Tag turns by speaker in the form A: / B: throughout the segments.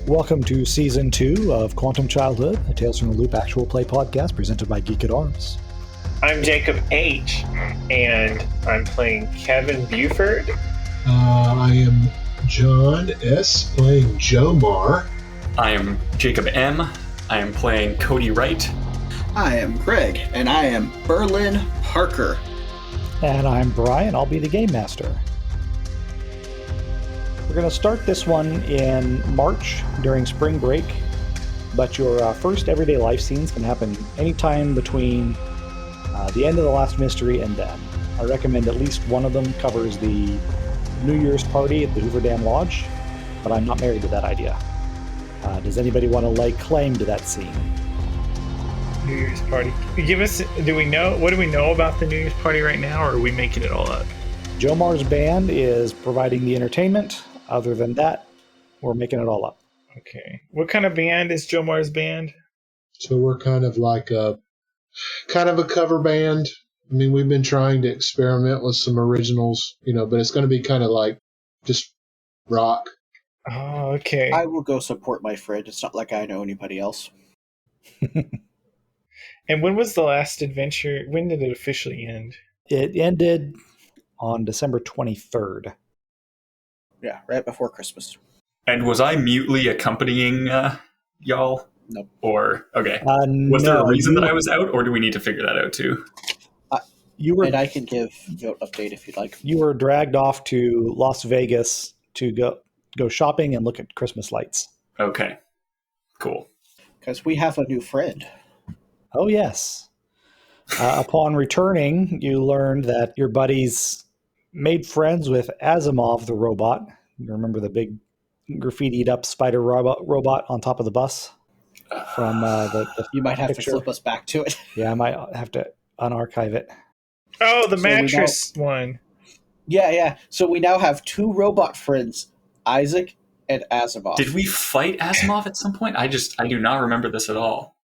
A: Welcome to Season 2 of Quantum Childhood, a Tales from the Loop actual play podcast presented by Geek at Arms.
B: I'm Jacob H., and I'm playing Kevin Buford.
C: I am John S., playing Jomar.
D: I am Jacob M. I am playing Cody Wright.
E: I am Greg, and I am Berlin Parker.
A: And I'm Brian, I'll be the Game Master. We're going to start this one in March during spring break, but your first everyday life scenes can happen anytime between the end of the last mystery and then. I recommend at least one of them covers the New Year's party at the Hoover Dam Lodge, but I'm not married to that idea. Does anybody want to lay claim to that scene?
B: New Year's party. What do we know about the New Year's party right now, or are we making it all up?
A: Jomar's band is providing the entertainment. Other than that, we're making it all up.
B: Okay. What kind of band is Jomar's band?
C: So we're kind of a cover band. I mean, we've been trying to experiment with some originals, but it's going to be kind of like just rock.
B: Oh, okay.
E: I will go support my friend. It's not like I know anybody else.
B: And when was the last adventure? When did it officially end?
A: It ended on December 23rd.
E: Yeah, right before Christmas.
D: And was I mutely accompanying y'all?
E: Nope.
D: Or, okay. Was there a reason that I was out, or do we need to figure that out too?
E: And I can give vote update if you'd like.
A: You were dragged off to Las Vegas to go shopping and look at Christmas lights.
D: Okay. Cool.
E: Because we have a new friend.
A: Oh, yes. Upon returning, you learned that your buddies made friends with Asimov the robot. You remember the big graffitied up spider robot on top of the bus? From the
E: You might have
A: picture.
E: to flip us back to it.
A: Yeah, I might have to unarchive it.
B: Oh, the mattress one.
E: Yeah. So we now have two robot friends, Isaac and Asimov.
D: Did we fight Asimov at some point? I do not remember this at all.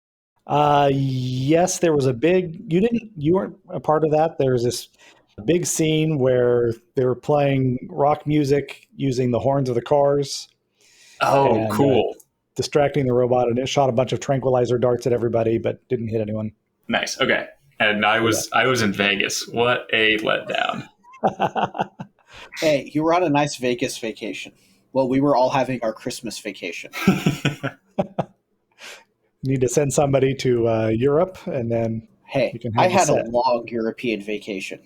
A: Yes, there was a big... You weren't a part of that. There was this big scene where they were playing rock music using the horns of the cars.
D: Oh,
A: and,
D: cool.
A: Distracting the robot, and it shot a bunch of tranquilizer darts at everybody, but didn't hit anyone.
D: Nice. Okay. And I was in Vegas. What a letdown.
E: Hey, you were on a nice Vegas vacation. Well, we were all having our Christmas vacation.
A: Need to send somebody to Europe, and then
E: Hey,
A: you can have
E: I had
A: set.
E: a long European vacation.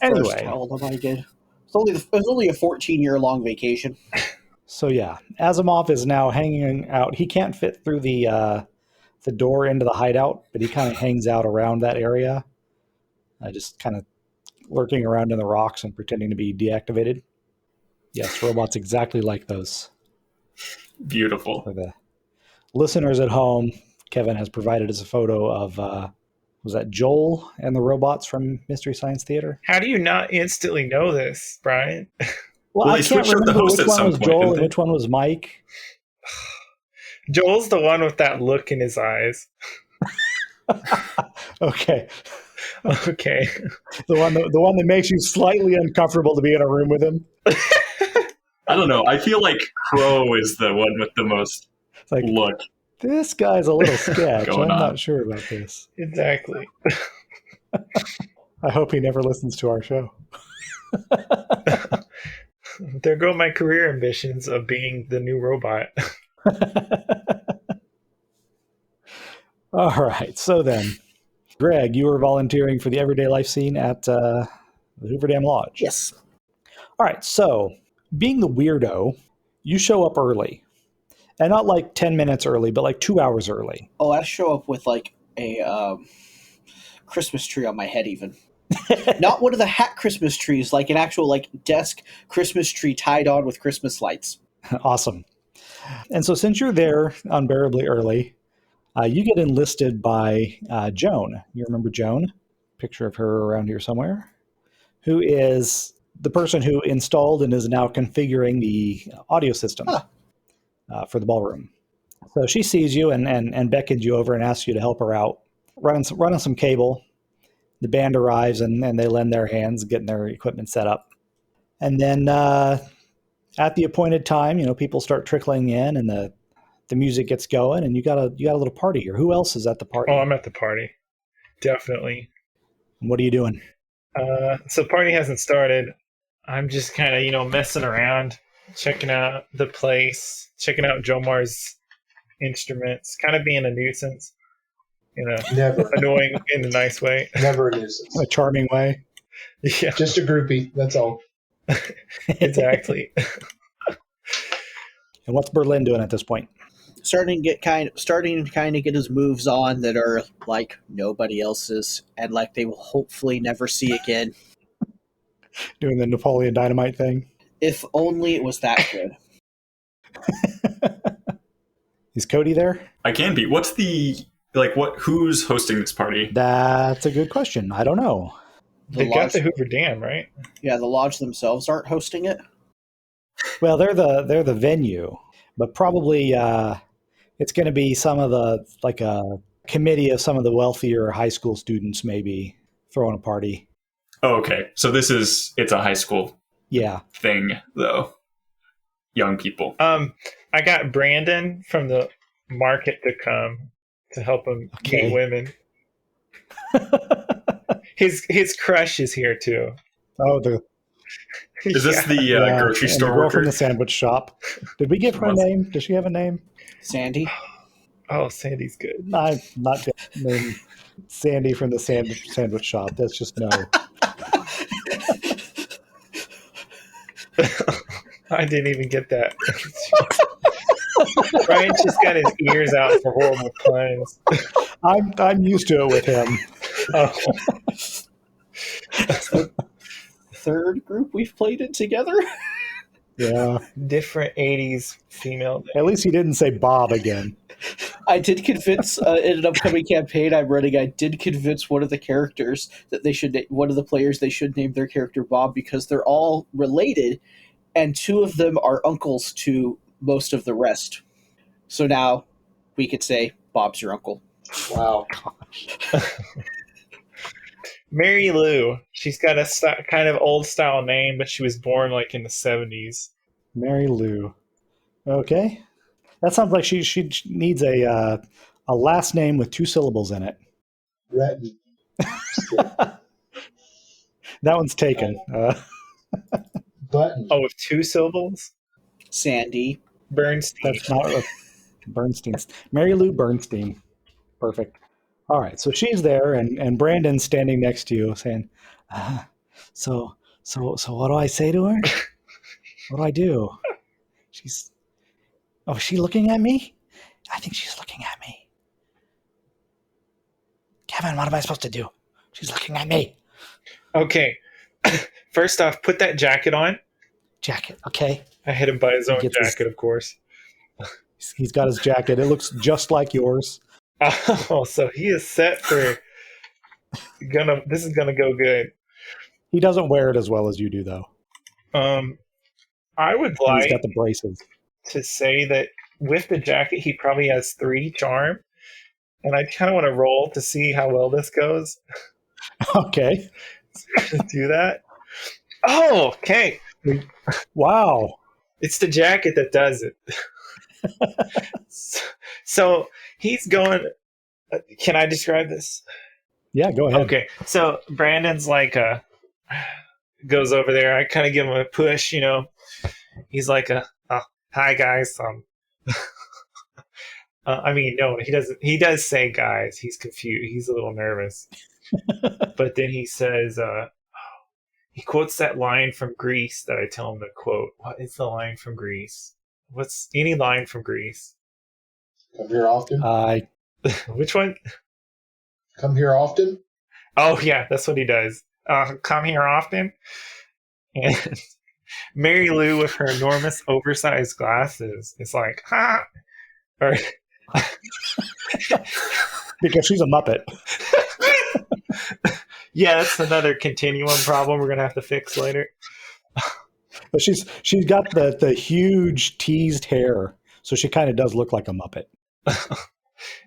A: Anyway.
E: First, how old am I again? It was only a 14-year long vacation.
A: So yeah, Asimov is now hanging out. He can't fit through the door into the hideout, but he kind of hangs out around that area, just kind of lurking around in the rocks and pretending to be deactivated. Yes, robots exactly like those.
D: Beautiful.
A: For the listeners at home, Kevin has provided us a photo of, was that Joel and the robots from Mystery Science Theater?
B: How do you not instantly know this, Brian?
A: Well, I
D: they
A: can't
D: switched up the
A: remember
D: host
A: which
D: at
A: one
D: some
A: was
D: point,
A: Joel
D: didn't
A: and
D: they?
A: which one was Mike.
B: Joel's the one with that look in his eyes.
A: Okay.
B: Okay.
A: The one that makes you slightly uncomfortable to be in a room with him.
D: I don't know. I feel like Crow is the one with the most
A: It's like,
D: look.
A: this guy's a little sketch. I'm
D: Going on.
A: not sure about this.
B: Exactly.
A: I hope he never listens to our show.
B: There go my career ambitions of being the new robot.
A: All right. So then, Greg, you were volunteering for the everyday life scene at the Hoover Dam Lodge.
E: Yes.
A: All right. So, being the weirdo, you show up early. And not like 10 minutes early, but like 2 hours early.
E: Oh, I show up with like a Christmas tree on my head even. Not one of the hat Christmas trees, like an actual like desk Christmas tree tied on with Christmas lights.
A: Awesome. And so since you're there unbearably early, you get enlisted by Joan. You remember Joan? Picture of her around here somewhere. Who is the person who installed and is now configuring the audio system for the ballroom. So she sees you and beckons you over and asks you to help her out. Running some cable. The band arrives and they lend their hands getting their equipment set up. And then At the appointed time, people start trickling in, and the music gets going, and you got a little party here. Who else is at the party?
B: Oh, I'm at the party. Definitely.
A: What are you doing?
B: So party hasn't started. I'm just kind of, messing around, checking out the place, checking out Jomar's instruments, kind of being a nuisance,
C: Never.
B: annoying in a nice way.
C: Never a nuisance.
A: In a charming way.
B: Yeah,
C: Just a groupie. That's all.
B: exactly.
A: And what's Berlin doing at this point?
E: Starting to kind of get his moves on that are like nobody else's, and like they will hopefully never see again.
A: Doing the Napoleon Dynamite thing.
E: If only it was that good.
A: Is Cody there?
D: I can be. What's the who's hosting this party?
A: That's a good question. I don't know.
B: They got the Hoover Dam, right?
E: Yeah, the lodge themselves aren't hosting it.
A: Well, they're the venue, but probably it's going to be some of the a committee of some of the wealthier high school students maybe throwing a party.
D: Oh, okay. So it's a high school thing though. Young people.
B: I got Brandon from the market to come to help him meet women. His crush is here too.
A: Oh,
D: is this the grocery store
A: the girl
D: worker
A: from the sandwich shop? Did we give her a name? Does she have a name?
E: Sandy.
B: Oh, Sandy's good.
A: I'm not name Sandy from the sandwich shop. That's just no.
B: I didn't even get that. Ryan just got his ears out for horrible puns.
A: I'm used to it with him.
E: That's the third group we've played it together.
A: Yeah.
B: Different 80s female names.
A: At least he didn't say Bob again.
E: I did convince in an upcoming campaign I'm running. I did convince one of the characters that one of the players they should name their character Bob because they're all related, and two of them are uncles to most of the rest. So now we could say Bob's your uncle.
C: Wow.
B: Mary Lou. She's got a kind of old style name, but she was born in the 70s.
A: Mary Lou. Okay. That sounds like she needs a last name with 2 syllables in it.
C: Retton.
A: That one's taken.
C: Button.
B: Oh, with 2 syllables?
E: Sandy.
B: Bernstein.
A: That's not Bernstein. Mary Lou Bernstein. Perfect. All right. So she's there, and Brandon's standing next to you saying, so what do I say to her? What do I do? Is she looking at me? I think she's looking at me. Kevin, what am I supposed to do? She's looking at me.
B: Okay. First off, put that jacket on.
A: Jacket, okay.
B: I had him buy his own jacket, of course.
A: He's got his jacket. It looks just like yours.
B: Oh, so he is set for this is gonna go good.
A: He doesn't wear it as well as you do, though.
B: I would
A: He's got the braces.
B: to say that with the jacket, he probably has 3 charm, and I kind of want to roll to see how well this goes.
A: Okay.
B: Do that. Oh, okay.
A: Wow.
B: It's the jacket that does it. So he's going. Can I describe this?
A: Yeah, go ahead.
B: Okay. So Brandon's goes over there. I kind of give him a push, He's like hi guys. I mean, no, he doesn't. He does say guys. He's confused. He's a little nervous. But then he says, he quotes that line from Grease that I tell him to quote. What is the line from Grease? What's any line from Grease?
C: Come here often?
B: Which one?
C: Come here often?
B: Oh, yeah, that's what he does. Come here often. And Mary Lou with her enormous oversized glasses is like, ha! Or
A: Because she's a Muppet.
B: yeah, that's another continuum problem we're going to have to fix later.
A: But she's got the huge teased hair, so she kind of does look like a Muppet.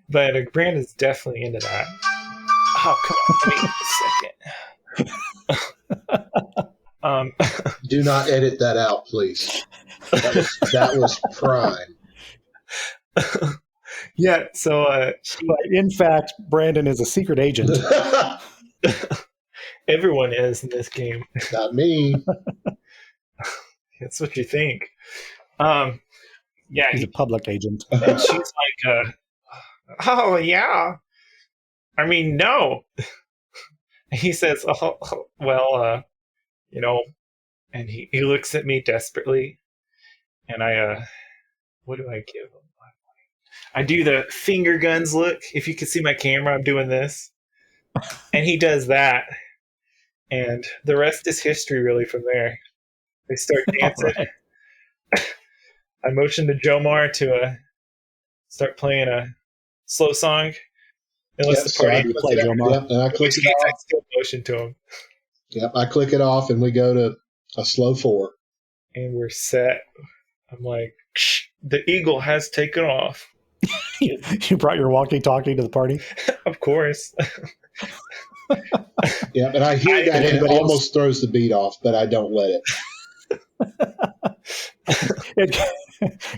B: But Brandon's definitely into that. Oh, come on. Let me a second.
C: Do not edit that out, please. That was prime.
B: Yeah, so
A: But in fact, Brandon is a secret agent.
B: everyone is in this game.
C: Not me.
B: That's what you think. Yeah,
A: He's a public agent.
B: and she's like, oh, yeah. I mean, no. He says, oh, well, and he looks at me desperately, and what do I give him? I do the finger guns look. If you can see my camera, I'm doing this. And he does that. And the rest is history, really, from there. They start dancing.
A: Right.
B: I motioned to Jomar to start playing a slow song. Unless the
C: So I
B: party...
C: click it
A: Jomar.
C: Yep, and I click it
B: I
C: off.
B: still motion to him.
C: Yep, I click it off, and we go to a slow 4.
B: And we're set. I'm like, the eagle has taken off.
A: You brought your walkie-talkie to the party?
B: Of course.
C: Yeah, and I hear that, and it
A: anybody else?
C: almost throws the beat off, but I don't let it.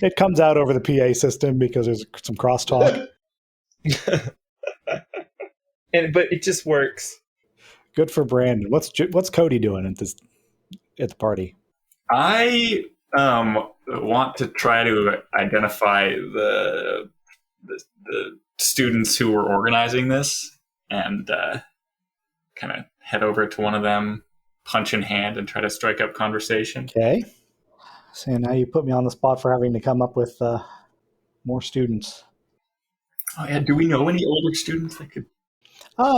A: It comes out over the PA system because there's some crosstalk.
B: But it just works.
A: Good for Brandon. What's Cody doing at the party?
D: I want to try to identify the students who were organizing this and kind of head over to one of them, punch in hand, and try to strike up conversation.
A: Okay. So now you put me on the spot for having to come up with more students.
D: Oh yeah, do we know any older students that could?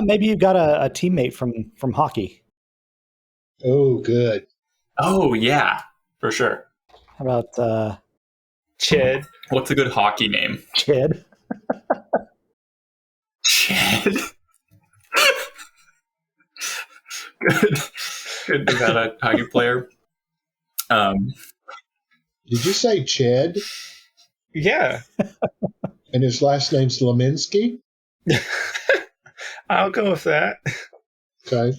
A: Maybe you've got a teammate from hockey.
C: Oh, good.
D: Oh yeah, for sure.
A: How about
B: Ched.
D: What's a good hockey name?
A: Chid?
D: Chad. Good. Good to have a hockey player.
C: Did you say Ched?
B: Yeah.
C: And his last name's Leminski?
B: I'll go with that.
C: Okay.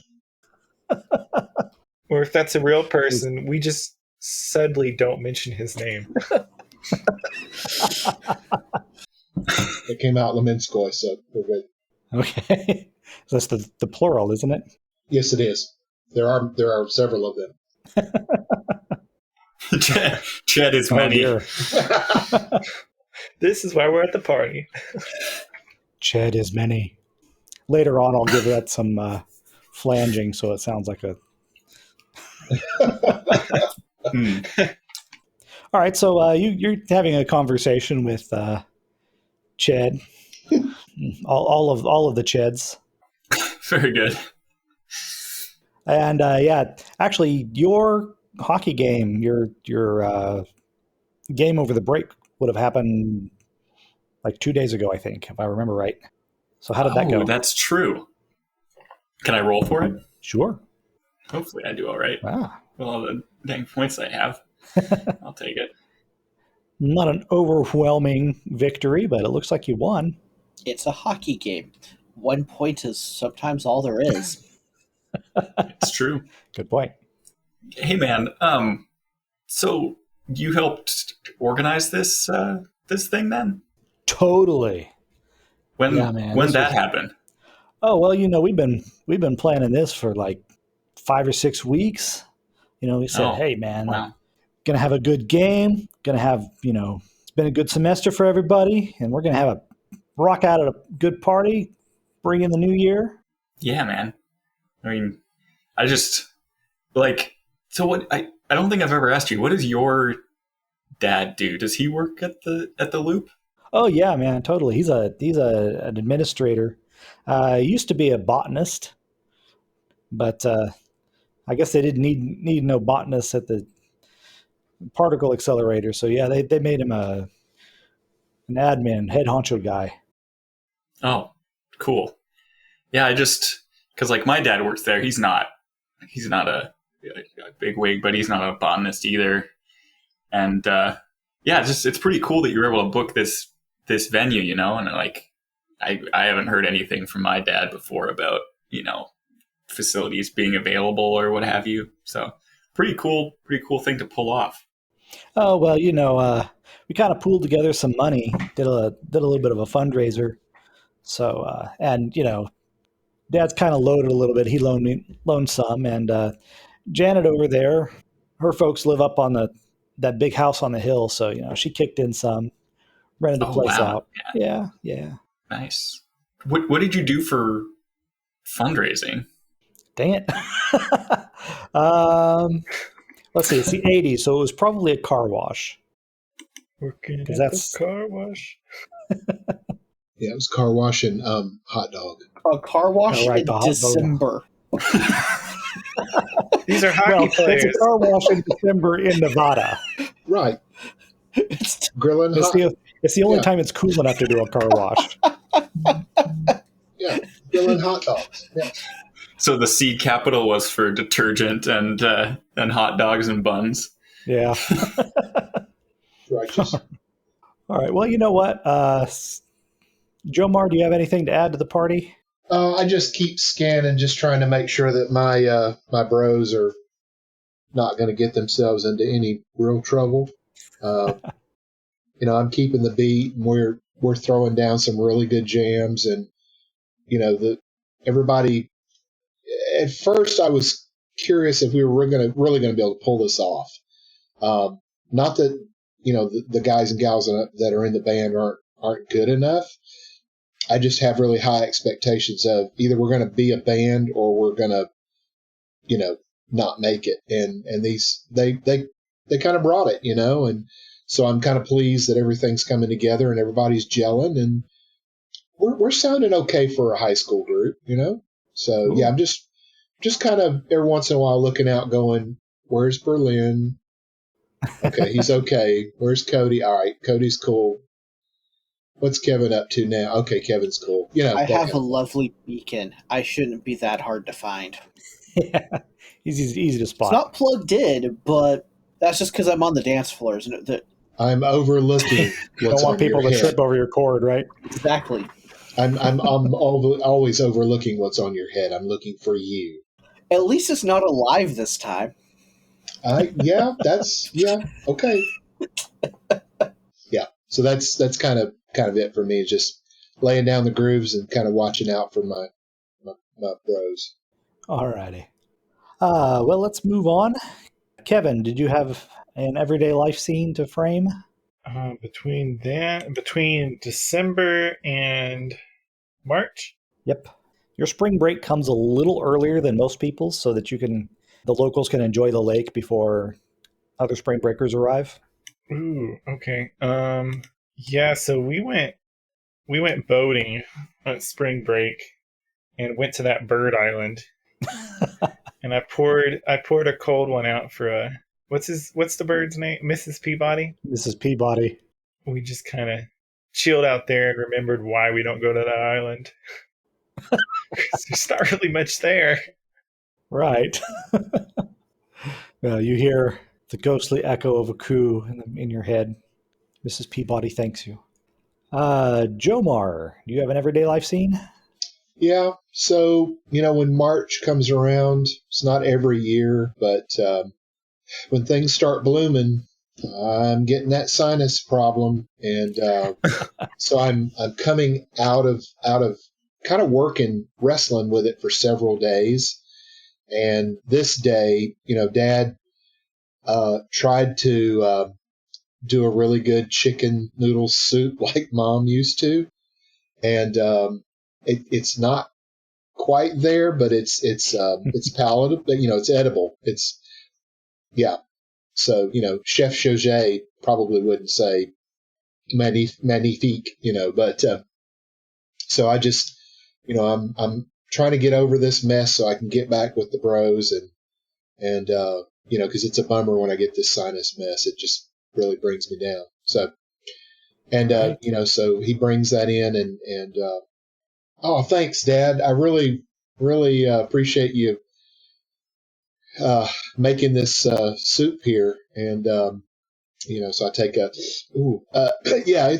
B: Or if that's a real person, we just subtly don't mention his name.
C: It came out Leminskoy, so we're good.
A: Okay. That's the plural, isn't it?
C: Yes, it is. There are several of them.
D: Chad is many.
A: Oh,
B: This is why we're at the party.
A: Ched is many. Later on, I'll give that some flanging so it sounds like a... All right, so you're having a conversation with Ched. all of the Cheds.
D: Very good.
A: And yeah, actually, your hockey game, your game over the break would have happened like 2 days ago, I think, if I remember right. So how did that go?
D: That's true. Can I roll for it?
A: Sure.
D: Hopefully I do all right.
A: Ah.
D: With all the dang points I have. I'll take it.
A: Not an overwhelming victory, but it looks like you won.
E: It's a hockey game. 1 point is sometimes all there is.
D: It's true.
A: Good point.
D: Hey man, so you helped organize this thing then?
A: Totally.
D: When
A: Yeah, man,
D: when
A: this
D: that
A: was-
D: happened?
A: Oh well, we've been planning this for like 5 or 6 weeks. We said,
D: Oh,
A: hey man,
D: wow.
A: gonna have a good game. Gonna have it's been a good semester for everybody, and we're gonna have a rock out at a good party. Bring in the new year.
D: Yeah, man. I mean, I just so what I don't think I've ever asked you, what does your dad do? Does he work at the Loop?
A: Oh yeah, man, totally. He's an administrator. He used to be a botanist, but I guess they didn't need no botanists at the particle accelerator. So yeah, they made him an admin, head honcho guy.
D: Oh, cool. Yeah, I just because like my dad works there. He's not a big wig, but he's not a botanist either. And yeah, it's pretty cool that you were able to book this venue, and like I haven't heard anything from my dad before about facilities being available or what have you. So pretty cool thing to pull off.
A: Oh well, we kind of pooled together some money, did a little bit of a fundraiser. So and Dad's kind of loaded a little bit. He loaned some, and Janet over there, her folks live up on that big house on the hill. So she kicked in some, rented the
D: Oh
A: place
D: wow,
A: out. Yeah, yeah.
D: nice. What did you do for fundraising?
A: Dang it. um, let's see. It's the '80s, so it was probably a car wash.
B: Working at
A: 'Cause
B: the
A: that's-
B: car wash.
C: Yeah, it was car wash and hot dog.
E: A car wash
A: Oh, right,
E: in
A: the hot dog.
E: December.
B: These are hockey
A: Well,
B: players.
A: it's a car wash in December in Nevada.
C: Right.
E: It's
C: Grilling
A: It's
C: hot.
A: it's the only
C: Yeah.
A: time it's cool enough to do a car wash.
C: Yeah. Grilling hot dogs. Yeah.
D: So the seed capital was for detergent and hot dogs and buns.
A: Yeah.
C: Righteous.
A: All right. Well, you know what? Jomar, do you have anything to add to the party?
C: I just keep scanning, just trying to make sure that my bros are not going to get themselves into any real trouble. I'm keeping the beat, and we're throwing down some really good jams, and everybody. At first, I was curious if we were really going to be able to pull this off. Not that the guys and gals that are in the band aren't good enough. I just have really high expectations of either we're going to be a band or we're going to, not make it. And these they kind of brought it, and so I'm kind of pleased that everything's coming together and everybody's gelling, and we're sounding okay for a high school group, So yeah, I'm just kind of every once in a while looking out, going, "Where's Berlin? Okay, he's okay. Where's Cody? All right, Cody's cool. What's Kevin up to now? Okay, Kevin's cool.
E: I have a lovely beacon. I shouldn't be that hard to find.
A: Yeah. Easy to spot.
E: It's not plugged in, but that's just because I'm on the dance floors.
C: I'm overlooking.
A: You don't want people to trip over your cord, right?
E: Exactly.
C: I'm always overlooking what's on your head. I'm looking for you.
E: At least it's not alive this time.
C: Okay. Yeah. So that's kind of it for me. Just laying down the grooves and kind of watching out for my bros.
A: All righty. Well, let's move on. Kevin, did you have an everyday life scene to frame?
B: Between December and March.
A: Yep. Your spring break comes a little earlier than most people's, so that the locals can enjoy the lake before other spring breakers arrive.
B: Ooh, okay. Yeah. So we went boating on spring break and went to that bird island. And I poured a cold one out for what's the bird's name? Mrs. Peabody.
A: Mrs. Peabody.
B: We just kind of chilled out there and remembered why we don't go to that island. There's not really much there.
A: Right. Well, you hear the ghostly echo of a coo in your head. Mrs. Peabody thanks you. Jomar, do you have an everyday life scene?
C: Yeah. So, when March comes around, it's not every year, but when things start blooming, I'm getting that sinus problem. And so I'm coming out of kind of working, wrestling with it for several days. And this day, Dad tried to do a really good chicken noodle soup like Mom used to. And it's not quite there, but it's palatable. It's edible. Yeah. So Chef Jauget probably wouldn't say magnifique, but so I just I'm trying to get over this mess so I can get back with the bros and because it's a bummer when I get this sinus mess. It just really brings me down. So and so he brings that in and oh, thanks, Dad. I really, really appreciate you making this soup here. And, so I take yeah,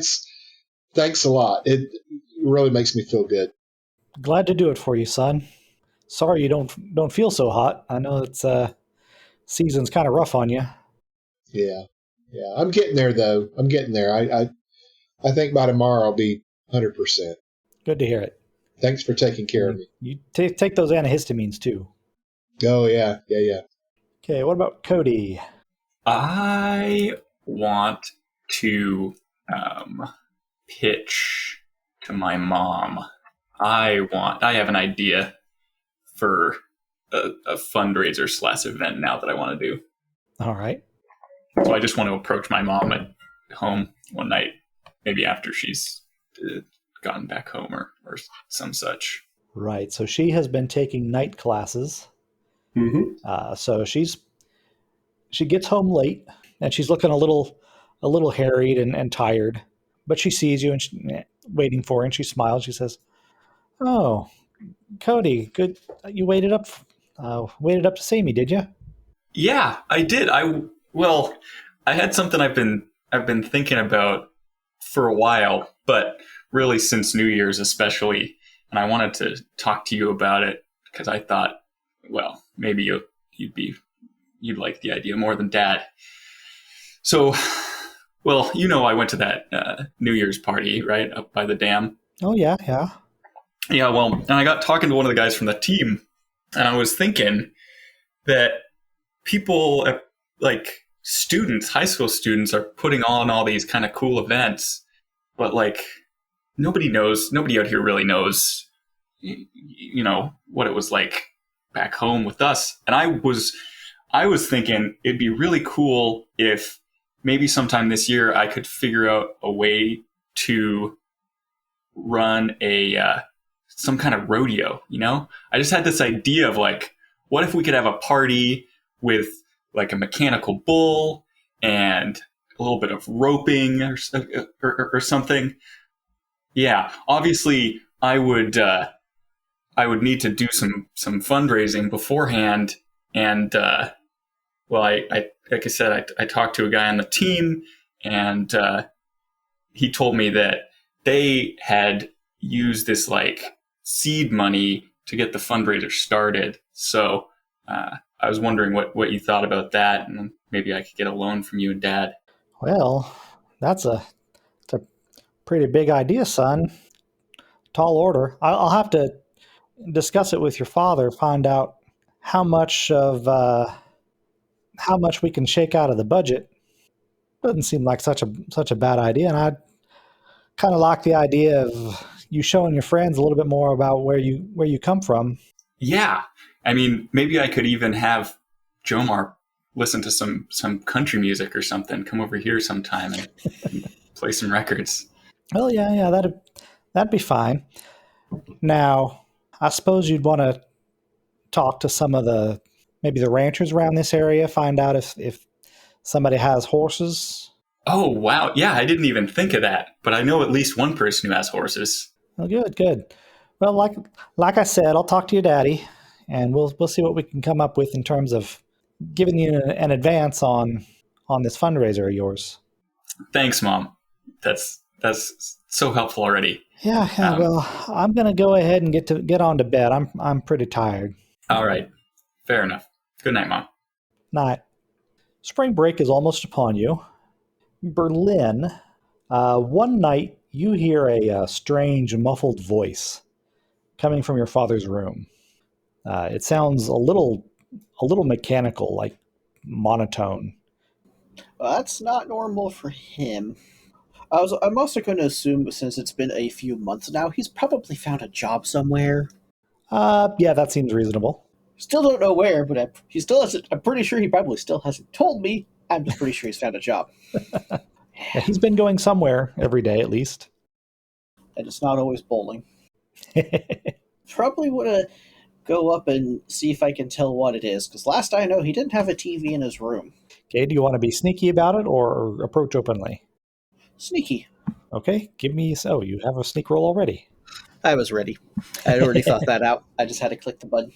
C: thanks a lot. It really makes me feel good.
A: Glad to do it for you, son. Sorry you don't feel so hot. I know it's season's kind of rough on you.
C: Yeah. Yeah, I'm getting there though. I'm getting there. I think by tomorrow I'll be 100%.
A: Good to hear it.
C: Thanks for taking care of me.
A: You take those antihistamines too.
C: Oh yeah, yeah.
A: Okay, what about Cody?
D: I want to pitch to my mom. I have an idea for a fundraiser / event now that I want to do.
A: All right.
D: So I just want to approach my mom at home one night, maybe after she's gotten back home or some such.
A: Right. So she has been taking night classes.
D: Mm-hmm.
A: So she gets home late and she's looking a little harried and tired, but she sees you and waiting for her, and she smiles. She says, "Oh, Cody, good. You waited up to see me, did you?"
D: Yeah, I did. I had something I've been thinking about for a while, but really since New Year's especially, and I wanted to talk to you about it because I thought, well, maybe you'd like the idea more than Dad. So, well, I went to that New Year's party, right, up by the dam.
A: Oh yeah, yeah.
D: Yeah, well, and I got talking to one of the guys from the team, and I was thinking that people, like students, high school students, are putting on all these kind of cool events, but like nobody out here really knows, what it was like back home with us. And I was thinking it'd be really cool if maybe sometime this year I could figure out a way to run some kind of rodeo. I just had this idea of like, what if we could have a party with like a mechanical bull and a little bit of roping or something. Yeah, obviously I would need to do some fundraising beforehand, and well, I like I said, I talked to a guy on the team, and he told me that they had used this like seed money to get the fundraiser started. So I was wondering what you thought about that, and maybe I could get a loan from you and Dad.
A: Well, it's a pretty big idea, son. Tall order. I'll have to discuss it with your father. Find out how much we can shake out of the budget. Doesn't seem like such a bad idea, and I kind of like the idea of you showing your friends a little bit more about where you come from.
D: Yeah, I mean, maybe I could even have Jomar listen to some country music or something. Come over here sometime and play some records.
A: Well, yeah, that'd be fine. Now, I suppose you'd want to talk to some of maybe the ranchers around this area, find out if somebody has horses.
D: Oh, wow. Yeah, I didn't even think of that, but I know at least one person who has horses.
A: Well, good. Well, like I said, I'll talk to your daddy, and we'll see what we can come up with in terms of giving you an advance on this fundraiser of yours.
D: Thanks, Mom. That's so helpful already.
A: Yeah. Well, I'm gonna go ahead and get on to bed. I'm pretty tired.
D: All right. Fair enough. Good night, Mom.
A: Night. Spring break is almost upon you. Berlin. One night you hear a strange, muffled voice coming from your father's room. It sounds a little mechanical, like monotone.
E: Well, that's not normal for him. I'm also going to assume, since it's been a few months now, he's probably found a job somewhere.
A: Yeah, that seems reasonable.
E: Still don't know where, but he still hasn't. I'm pretty sure he probably still hasn't told me. I'm just pretty sure he's found a job.
A: Yeah, he's been going somewhere every day at least.
E: And it's not always bowling. Probably want to go up and see if I can tell what it is, because last I know, he didn't have a TV in his room.
A: Okay, do you want to be sneaky about it or approach openly?
E: Sneaky.
A: Okay, give me... Oh, you have a sneak roll already.
E: I was ready. I had already thought that out. I just had to click the button.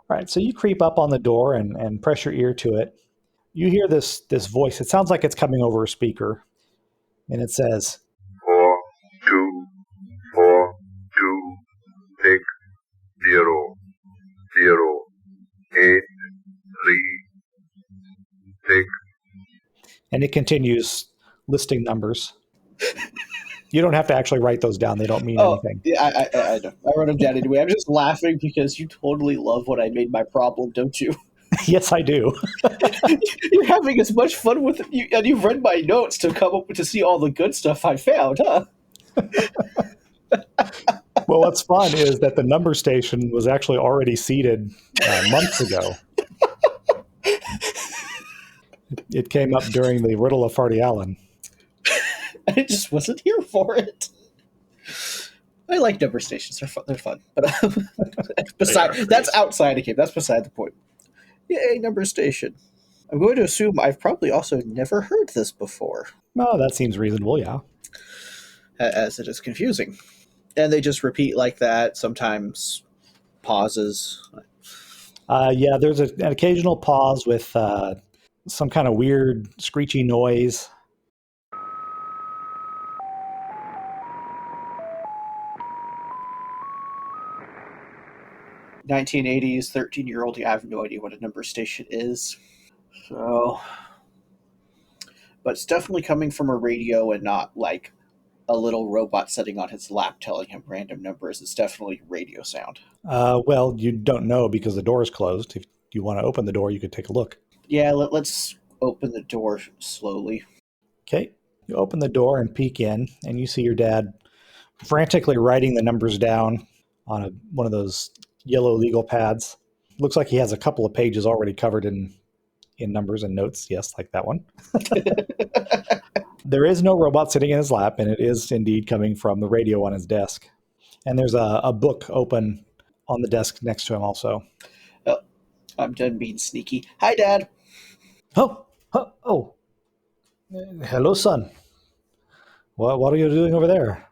A: All right, so you creep up on the door and press your ear to it. You hear this voice. It sounds like it's coming over a speaker. And it says,
F: 4, 2, 4, 2, 6, 0, 0, 8, 3, 6.
A: And it continues listing numbers. You don't have to actually write those down. They don't mean anything.
E: Yeah, I know. I wrote them down anyway. I'm just laughing because you totally love what I made my problem, don't you?
A: Yes, I do.
E: You're having as much fun with it, and you've read my notes to come up with to see all the good stuff I found, huh?
A: Well, what's fun is that the number station was actually already seeded months ago. It came up during the Riddle of Farty Allen.
E: I just wasn't here for it. I like number stations. They're fun. But that's outside of game. That's beside the point. Yay, number station. I'm going to assume I've probably also never heard this before.
A: Oh, that seems reasonable, yeah.
E: As it is confusing. And they just repeat like that, sometimes pauses.
A: Yeah, there's an occasional pause with some kind of weird screechy noise.
E: '80s, 13-year-old, I have no idea what a number station is. So, but it's definitely coming from a radio and not like a little robot sitting on his lap telling him random numbers. It's definitely radio sound.
A: Well, you don't know because the door is closed. If you want to open the door, you could take a look.
E: Yeah, let's open the door slowly.
A: Okay. You open the door and peek in, and you see your dad frantically writing the numbers down on one of those yellow legal pads. Looks like he has a couple of pages already covered in numbers and notes. Yes, like that one. There is no robot sitting in his lap, and it is indeed coming from the radio on his desk. And there's a book open on the desk next to him also.
E: Oh, I'm done being sneaky. Hi, Dad.
A: Oh. Hello, son. What are you doing over there?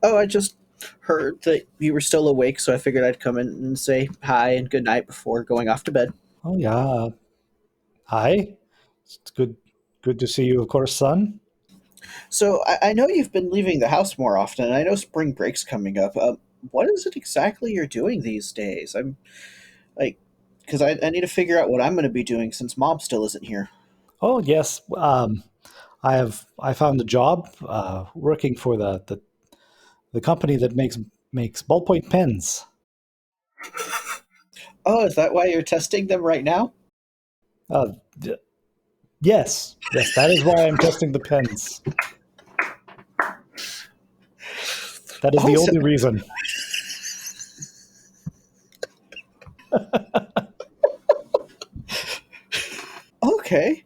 E: Oh, I just heard that you were still awake, so I figured I'd come in and say hi and good night before going off to bed.
A: Oh, yeah. Hi. It's good to see you, of course, son.
E: So I know you've been leaving the house more often, and I know spring break's coming up. What is it exactly you're doing these days? I'm like, because I need to figure out what I'm going to be doing since Mom still isn't here.
A: Oh, yes. I found a job working for the company that makes ballpoint pens.
E: Oh, is that why you're testing them right now?
A: Yes, that is why I'm testing the pens. That is the only reason.
E: Okay,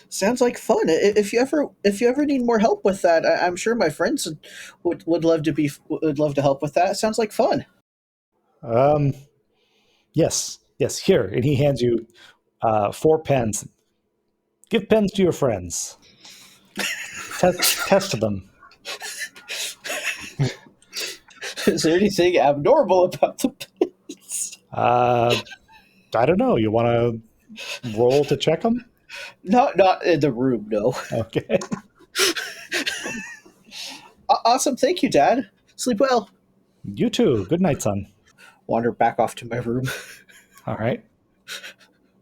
E: sounds like fun. If you ever need more help with that, I'm sure my friends would love to help with that. Sounds like fun.
A: Yes. Here, and he hands you 4 pens. Give pens to your friends. Test them.
E: Is there anything abnormal about the pens?
A: I don't know. You want to roll to check them?
E: Not in the room, no.
A: Okay.
E: Awesome, thank you, Dad. Sleep well.
A: You too. Good night, son.
E: Wander back off to my room
A: All right.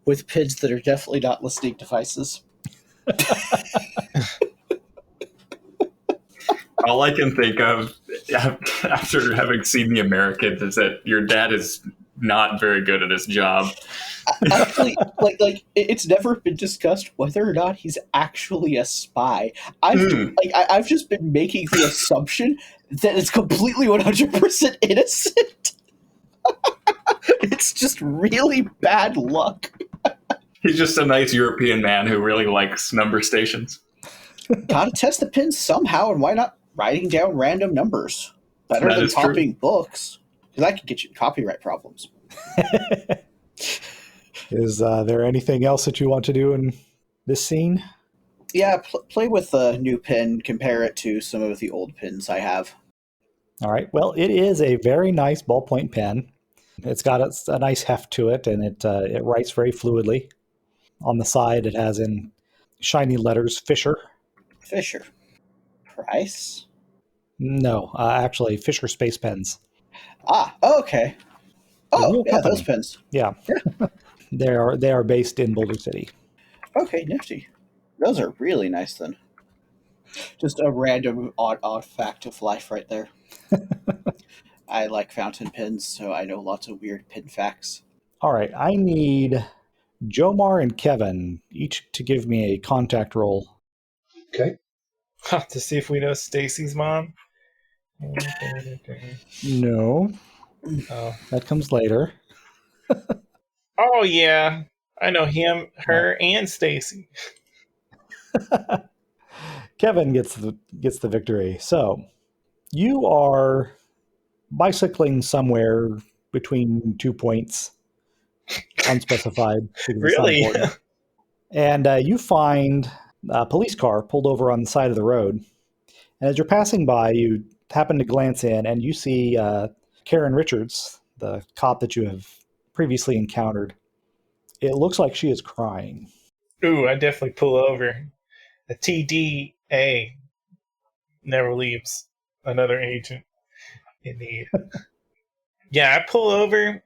E: with pins that are definitely not listening devices.
D: All I can think of after having seen The Americans is that your dad is not very good at his job.
E: Actually, like it's never been discussed whether or not he's actually a spy. I've just been making the assumption that it's completely 100% innocent. It's just really bad luck.
D: He's just a nice European man who really likes number stations.
E: Gotta test the pins somehow, and why not writing down random numbers? Better
D: That
E: than
D: is true.
E: copying books. Because that could get you in copyright problems.
A: Is there anything else that you want to do in this scene?
E: Yeah, play with the new pin, compare it to some of the old pins I have.
A: All right. Well, it is a very nice ballpoint pen. It's got a nice heft to it, and it writes very fluidly. On the side, it has in shiny letters, Fisher.
E: Fisher. Price?
A: No, actually, Fisher Space Pens.
E: Ah, okay. Oh,
A: real
E: yeah,
A: company.
E: those pins.
A: Yeah. They are based in Boulder City.
E: Okay, nifty. Those are really nice then. Just a random odd fact of life right there. I like fountain pens, so I know lots of weird pin facts.
A: All right, I need Jomar and Kevin each to give me a contact roll.
C: Okay.
B: To see if we know Stacy's mom.
A: No,
B: Oh.
A: that comes later.
B: Oh yeah, I know him,
A: All right.
B: her, and Stacy.
A: Kevin gets the victory. So you are bicycling somewhere between 2 points, unspecified because it's not
B: Really?
A: important. And you find a police car pulled over on the side of the road. And as you're passing by, you happen to glance in and you see Karen Richards, the cop that you have previously encountered. It looks like she is crying.
B: Ooh, I definitely pull over. The TDA never leaves another agent in need. Yeah, I pull over.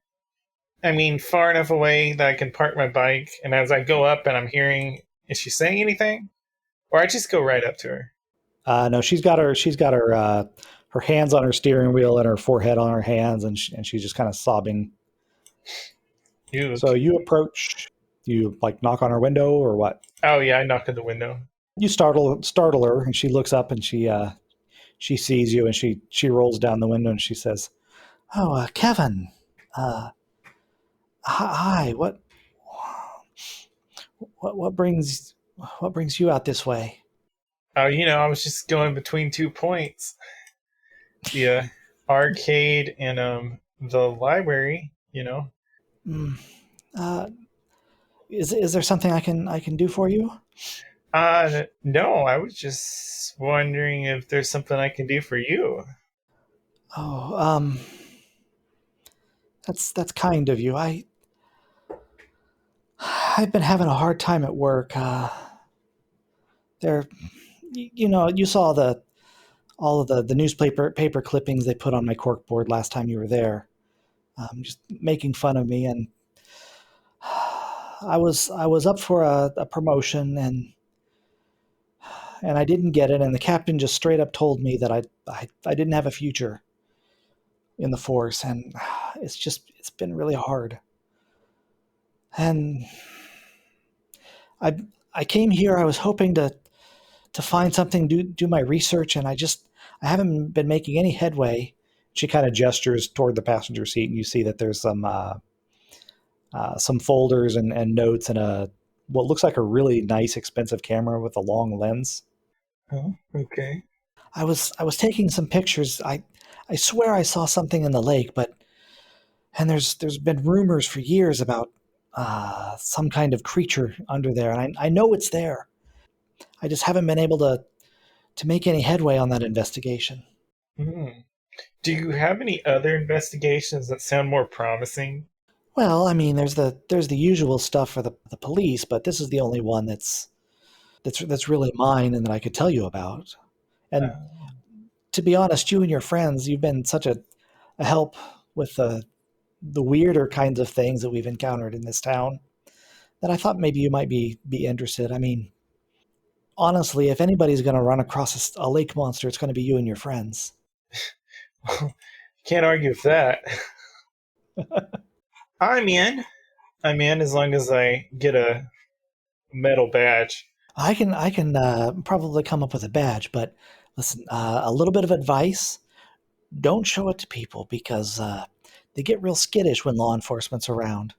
B: I mean, far enough away that I can park my bike. And as I go up and I'm hearing, is she saying anything? Or I just go right up to her.
A: No, she's got her hands on her steering wheel and her forehead on her hands, and she's just kind of sobbing.
B: Ew,
A: So
B: okay.
A: you approach, you like knock on her window or what?
B: Oh yeah, I knock on the window.
A: You startle her, and she looks up and she sees you, and she rolls down the window and she says, "Oh, Kevin, uh, hi. What brings you out this way?"
B: Oh, I was just going between 2 points. The arcade and the library.
A: Mm, uh, is there something I can do for you?
B: No, I was just wondering if there's something I can do for you.
A: Oh, that's kind of you. I've been having a hard time at work. There, you saw all of the newspaper paper clippings they put on my corkboard last time you were there, just making fun of me. And I was up for a promotion, and I didn't get it. And the captain just straight up told me that I didn't have a future in the force, and it's been really hard. And I I came here. I was hoping to find something, do my research, and I haven't been making any headway. She kind of gestures toward the passenger seat, and you see that there's some folders and notes and a what looks like a really nice, expensive camera with a long lens.
B: Oh, okay.
A: I was taking some pictures. I swear I saw something in the lake, but and there's been rumors for years about some kind of creature under there, and I know it's there. I just haven't been able to make any headway on that investigation.
B: Hmm. Do you have any other investigations that sound more promising?
A: Well, I mean, there's the usual stuff for the police, but this is the only one that's really mine and that I could tell you about. And
B: Uh,
A: to be honest, you and your friends, you've been such a help with the weirder kinds of things that we've encountered in this town that I thought maybe you might be interested. I mean, honestly, if anybody's going to run across a lake monster, it's going to be you and your friends.
B: can't argue with that. I'm in. I'm in as long as I get a metal badge.
A: I can probably come up with a badge, but listen, a little bit of advice: don't show it to people because they get real skittish when law enforcement's around.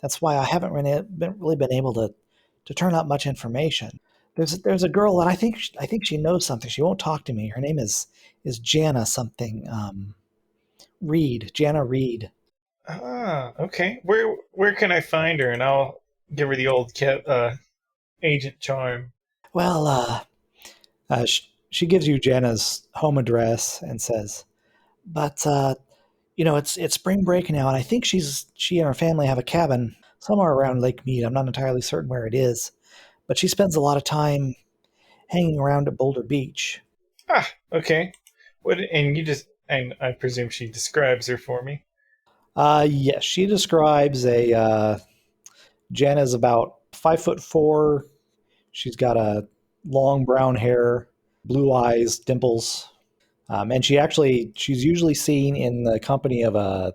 A: That's why I haven't really been able to turn up much information. There's a girl that I think she knows something. She won't talk to me. Her name is Jana something. Reed, Jana Reed.
B: Ah, okay. Where can I find her? And I'll give her the old agent charm.
A: Well, she gives you Jana's home address and says, but it's spring break now, and I think she and her family have a cabin somewhere around Lake Mead. I'm not entirely certain where it is, but she spends a lot of time hanging around at Boulder Beach.
B: Ah, okay. What? And you just and I presume she describes her for me.
A: Yes, she describes a Jana's about 5'4", She's got a long brown hair, blue eyes, dimples, and she's usually seen in the company of a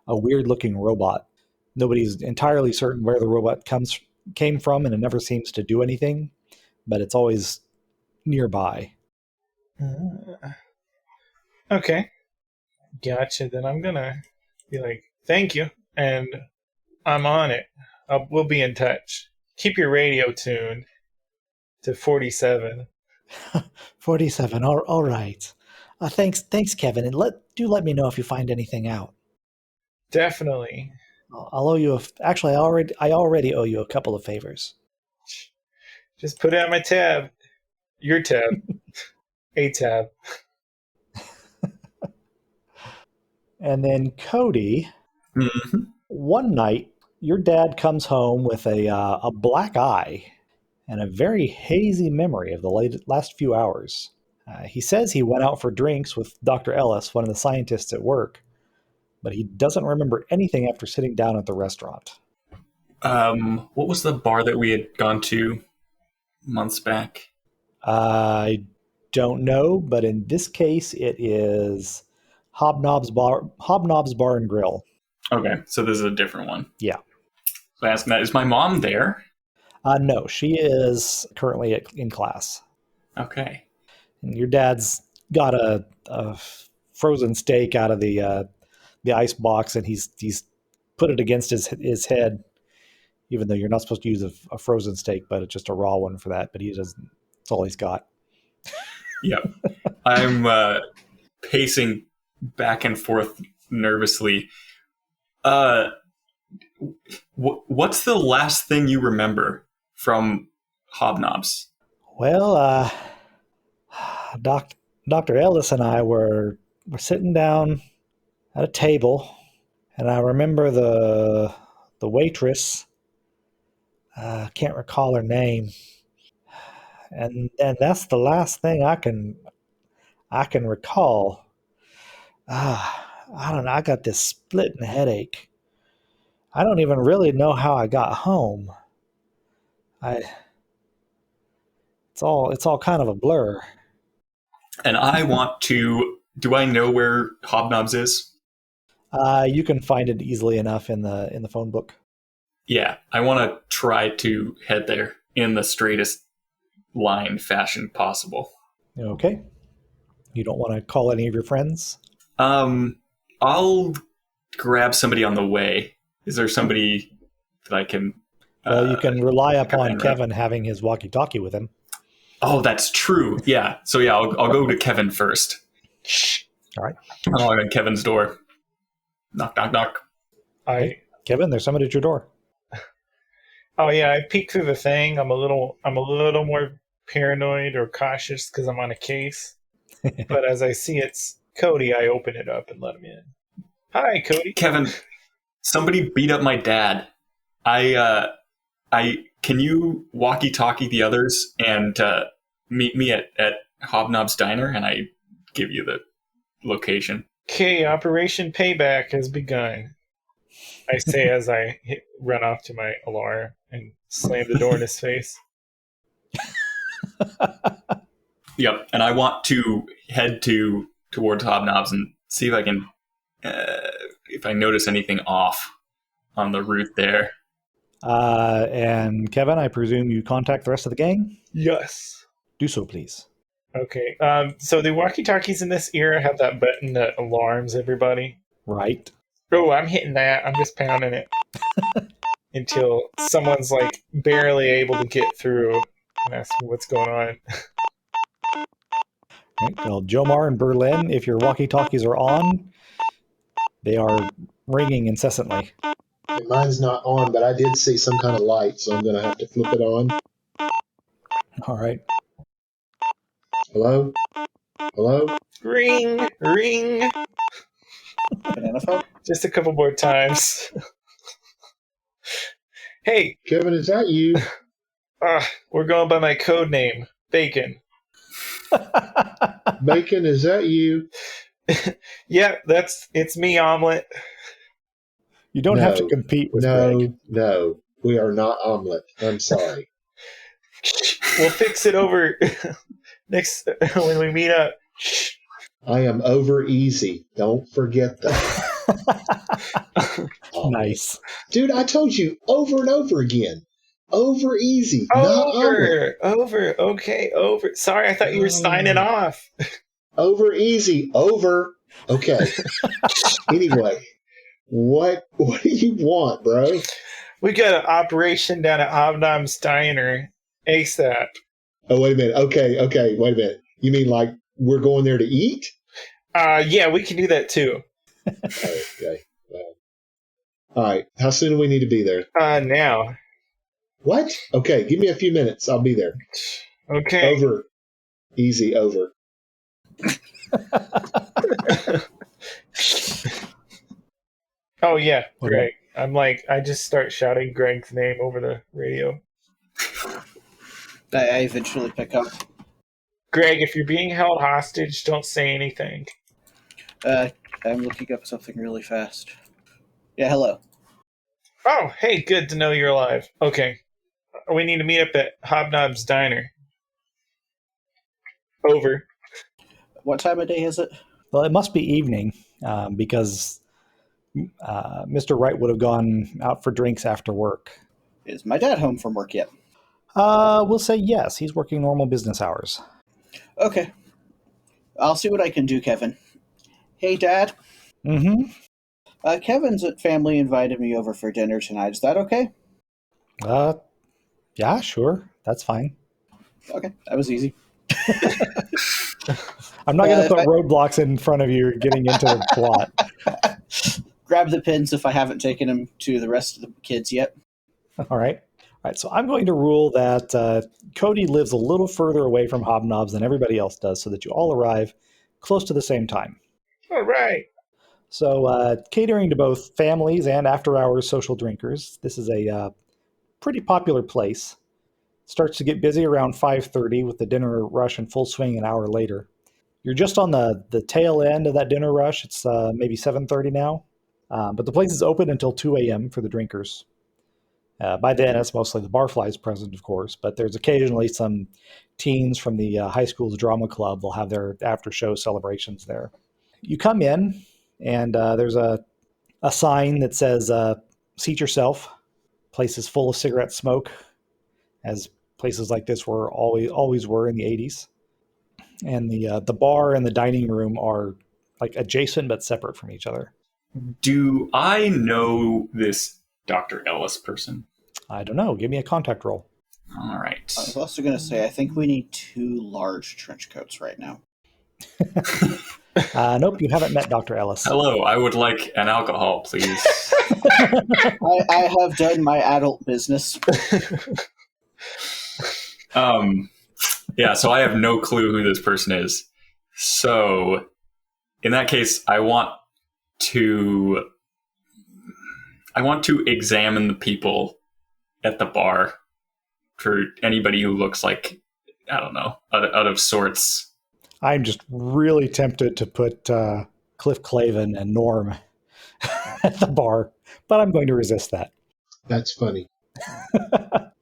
A: weird looking robot. Nobody's entirely certain where the robot came from, and it never seems to do anything, but it's always nearby.
B: Okay. Gotcha. Then I'm gonna be like, thank you, and I'm on it. We'll be in touch. Keep your radio tuned to 47.
A: 47. All right. Thanks, Kevin, and let me know if you find anything out.
B: Definitely.
A: I'll owe you actually I already owe you a couple of favors.
B: Just put it on my tab. Your tab. A tab.
A: And then Cody,
D: Mm-hmm.
A: one night your dad comes home with a black eye and a very hazy memory of the last few hours. He says he went out for drinks with Dr. Ellis, one of the scientists at work, but he doesn't remember anything after sitting down at the restaurant.
D: What was the bar that we had gone to months back?
A: I don't know, but in this case, it is Hobnob's Bar and Grill.
D: Okay, so this is a different one.
A: Yeah.
D: So I asked that, is my mom there?
A: No, she is currently in class.
D: Okay.
A: And your dad's got a frozen steak out of the ice box, and he's put it against his head, even though you're not supposed to use a frozen steak, but it's just a raw one for that. But he doesn't. That's all he's got.
D: Yep. I'm pacing back and forth nervously. What's the last thing you remember from Hobnobs?
A: Well, Dr. Ellis and I were sitting down at a table, and I remember the waitress. Can't recall her name, and that's the last thing I can recall. I don't know. I got this splitting headache. I don't even really know how I got home. It's all kind of a blur.
D: And I want to. Do I know where Hobnobs is?
A: You can find it easily enough in the phone book.
D: Yeah, I want to try to head there in the straightest line fashion possible.
A: Okay. You don't want to call any of your friends?
D: I'll grab somebody on the way. Is there somebody that I can?
A: Well, you can rely upon
D: right.
A: Kevin having his walkie-talkie with him.
D: Oh, that's true. Yeah. So yeah, I'll go to Kevin first.
A: All right.
D: I'll knock on Kevin's door. Knock, knock, knock.
A: Hey, Kevin, there's somebody at your door.
B: Oh yeah, I peeked through the thing. I'm a little more paranoid or cautious because I'm on a case. But as I see it's Cody, I open it up and let him in. Hi, Cody.
D: Kevin, somebody beat up my dad. I can you walkie-talkie the others and meet me at Hobnob's Diner, and I give you the location.
B: Okay, Operation Payback has begun. I say as I run off to my alarm and slam the door in his face.
D: Yep, and I want to head towards Hobnobs and see if I can if I notice anything off on the route there.
A: And Kevin, I presume you contact the rest of the gang?
B: Yes.
A: Do so, please.
B: Okay. So the walkie-talkies in this era have that button that alarms everybody.
A: Right.
B: Oh, I'm hitting that. I'm just pounding it until someone's like barely able to get through and ask me what's going on.
A: Right. Well, Jomar and Berlin, if your walkie-talkies are on, they are ringing incessantly.
C: And mine's not on, but I did see some kind of light, so I'm going to have to flip it on.
A: All right.
C: Hello? Hello?
B: Ring, ring.
E: Banana phone?
B: Just a couple more times. Hey,
C: Kevin, is that you?
B: we're going by my code name, Bacon.
C: Bacon, is that you?
B: Yeah, it's me, Omelet.
A: You don't have to compete with Greg.
C: No, we are not omelet. I'm sorry.
B: We'll fix it over next when we meet up.
C: I am over easy. Don't forget that. Oh,
A: Nice.
C: dude, I told you over and over again. Over easy, not over.
B: Over. Okay, over. Sorry, I thought you were signing off.
C: Over easy, over. Okay. Anyway, what do you want, bro?
B: We got an operation down at Hobnob's Diner ASAP.
C: Oh, wait a minute. Okay, wait a minute. You mean like we're going there to eat?
B: Yeah, we can do that too.
C: Okay. All right. How soon do we need to be there?
B: Now.
C: What? Okay, give me a few minutes. I'll be there.
B: Okay.
C: Over. Easy, over.
B: Oh yeah,
A: Okay.
B: Greg. I just start shouting Greg's name over the radio.
E: I eventually pick up.
B: Greg, if you're being held hostage, don't say anything.
E: I'm looking up something really fast. Yeah, hello.
B: Oh, hey, good to know you're alive. Okay. We need to meet up at Hobnob's Diner. Over.
E: What time of day is it?
A: Well, it must be evening because Mr. Wright would have gone out for drinks after work.
E: Is my dad home from work yet?
A: We'll say yes. He's working normal business hours.
E: Okay. I'll see what I can do, Kevin. Hey, Dad.
A: Mm-hmm.
E: Kevin's family invited me over for dinner tonight. Is that okay?
A: Yeah, sure. That's fine.
E: Okay, that was easy.
A: I'm not going to put
E: if
A: roadblocks in front of you getting into the plot.
E: Grab the pins if I haven't taken them to the rest of the kids yet.
A: All right. All right. So I'm going to rule that Cody lives a little further away from Hobnobs than everybody else does so that you all arrive close to the same time.
B: All right.
A: So catering to both families and after-hours social drinkers, this is a pretty popular place. Starts to get busy around 5:30 with the dinner rush in full swing an hour later. You're just on the tail end of that dinner rush. It's maybe 7:30 now. But the place is open until 2 a.m. for the drinkers. By then, it's mostly the barflies present, of course, but there's occasionally some teens from the high school's drama club. They'll have their after-show celebrations there. You come in, and there's a sign that says, seat yourself. Place is full of cigarette smoke, as places like this were always were in the 80s. And the bar and the dining room are like adjacent but separate from each other.
D: Do I know this Dr. Ellis person?
A: I don't know. Give me a contact roll.
D: All right.
E: I was also going to say, I think we need 2 large trench coats right now.
A: Nope, you haven't met Dr. Ellis.
D: Hello, I would like an alcohol, please.
E: I have done my adult business.
D: Yeah, so I have no clue who this person is. So, in that case, I want to examine the people at the bar for anybody who looks like, I don't know, out of sorts.
A: I'm just really tempted to put Cliff Clavin and Norm at the bar, but I'm going to resist that.
C: That's funny.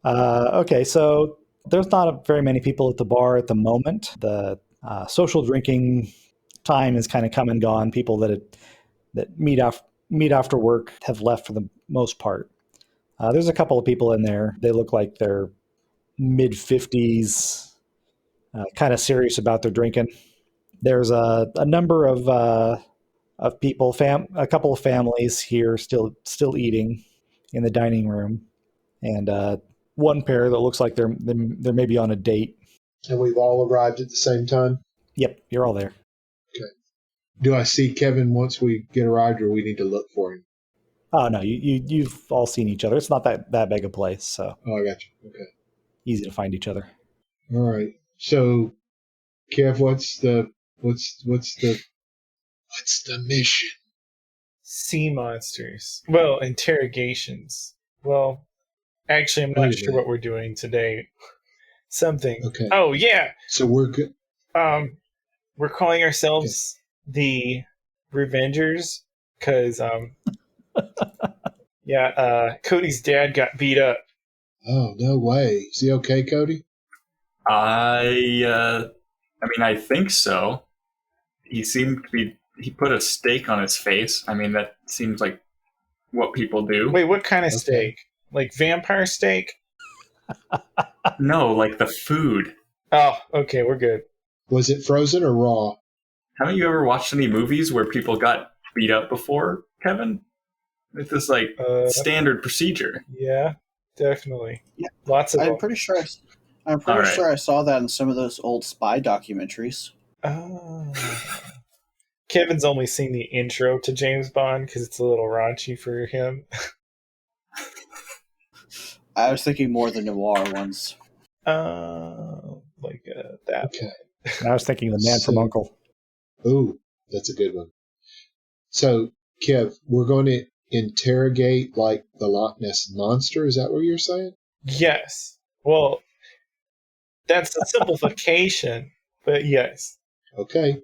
A: Okay, so there's not very many people at the bar at the moment. The social drinking time is kind of come and gone. People that meet after work have left for the most part. There's a couple of people in there. They look like they're mid-50s, kind of serious about their drinking. There's a number of people, a couple of families here still eating in the dining room, and one pair that looks like they're maybe on a date.
C: And we've all arrived at the same time?
A: Yep, you're all there.
C: Okay. Do I see Kevin once we get arrived, or we need to look for him?
A: Oh no, you've all seen each other. It's not that big a place, so
C: Oh, I got you. Okay.
A: easy to find each other.
C: All right. So, Kev, what's the mission?
B: Sea monsters. Well, interrogations. Well, actually, I'm
C: Wait a
B: not sure
C: minute.
B: what we're doing today. Something.
C: Okay.
B: Oh, yeah.
C: So we're good.
B: We're calling ourselves the Revengers because, Cody's dad got beat up.
C: Oh, no way. Is he okay, Cody?
D: I think so. He seemed to be. He put a steak on his face. I mean, that seems like what people do.
B: Wait, what kind of
C: Okay.
B: steak? Like vampire steak?
D: No, like the food.
B: Oh, okay, we're good.
C: Was it frozen or raw?
D: Haven't you ever watched any movies where people got beat up before, Kevin? It's this like standard procedure.
B: Yeah, definitely.
E: Yeah.
B: Lots of
E: I'm
B: them.
E: pretty sure. I'm
D: All
E: pretty
D: right.
E: sure I saw that in some of those old spy documentaries.
B: Oh. Kevin's only seen the intro to James Bond because it's a little raunchy for him.
E: I was thinking more the noir ones.
B: Like that.
C: Okay.
A: And I was thinking the man from
C: So-
A: Uncle.
C: Ooh, that's a good one. So, Kev, we're going to interrogate like the Loch Ness Monster. Is that what you're saying?
B: Yes. Well, that's a simplification, but yes.
C: Okay.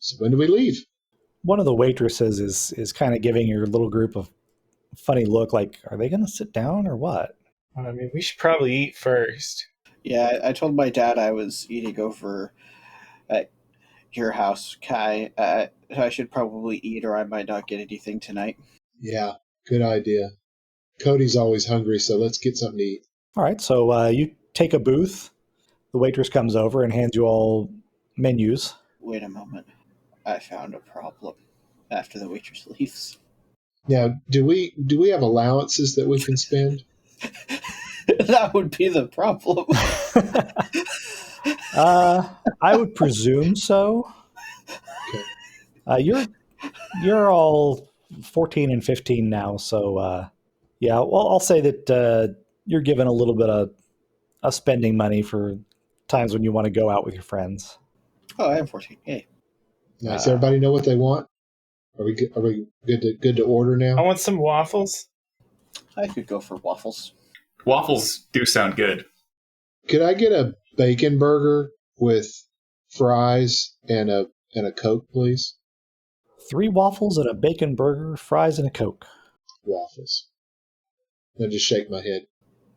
C: So when do we leave?
A: One of the waitresses is kind of giving your little group a funny look, like, are they going to sit down or what?
B: I mean, we should probably eat first.
E: Yeah, I told my dad I was eating over at your house, Kai. I should probably eat, or I might not get anything tonight.
C: Yeah, good idea. Cody's always hungry, so let's get something to eat.
A: All right, so you take a booth. The waitress comes over and hands you all menus.
E: Wait a moment. I found a problem. After the waitress leaves.
C: Now, do we have allowances that we can spend?
E: That would be the problem.
A: I would presume so.
C: Okay.
A: You're all 14 and 15 now, so yeah. Well, I'll say that you're given a little bit of spending money for times when you want to go out with your friends.
E: Oh, I am 14. Yay.
C: Nice. Everybody know what they want? Are we good to order
B: I
C: now?
B: want some waffles.
E: I could go for waffles.
D: Waffles do sound good.
C: Could I get a bacon burger with fries and a Coke, please?
A: 3 waffles and a bacon burger, fries, and a Coke.
C: Waffles. I just shake my head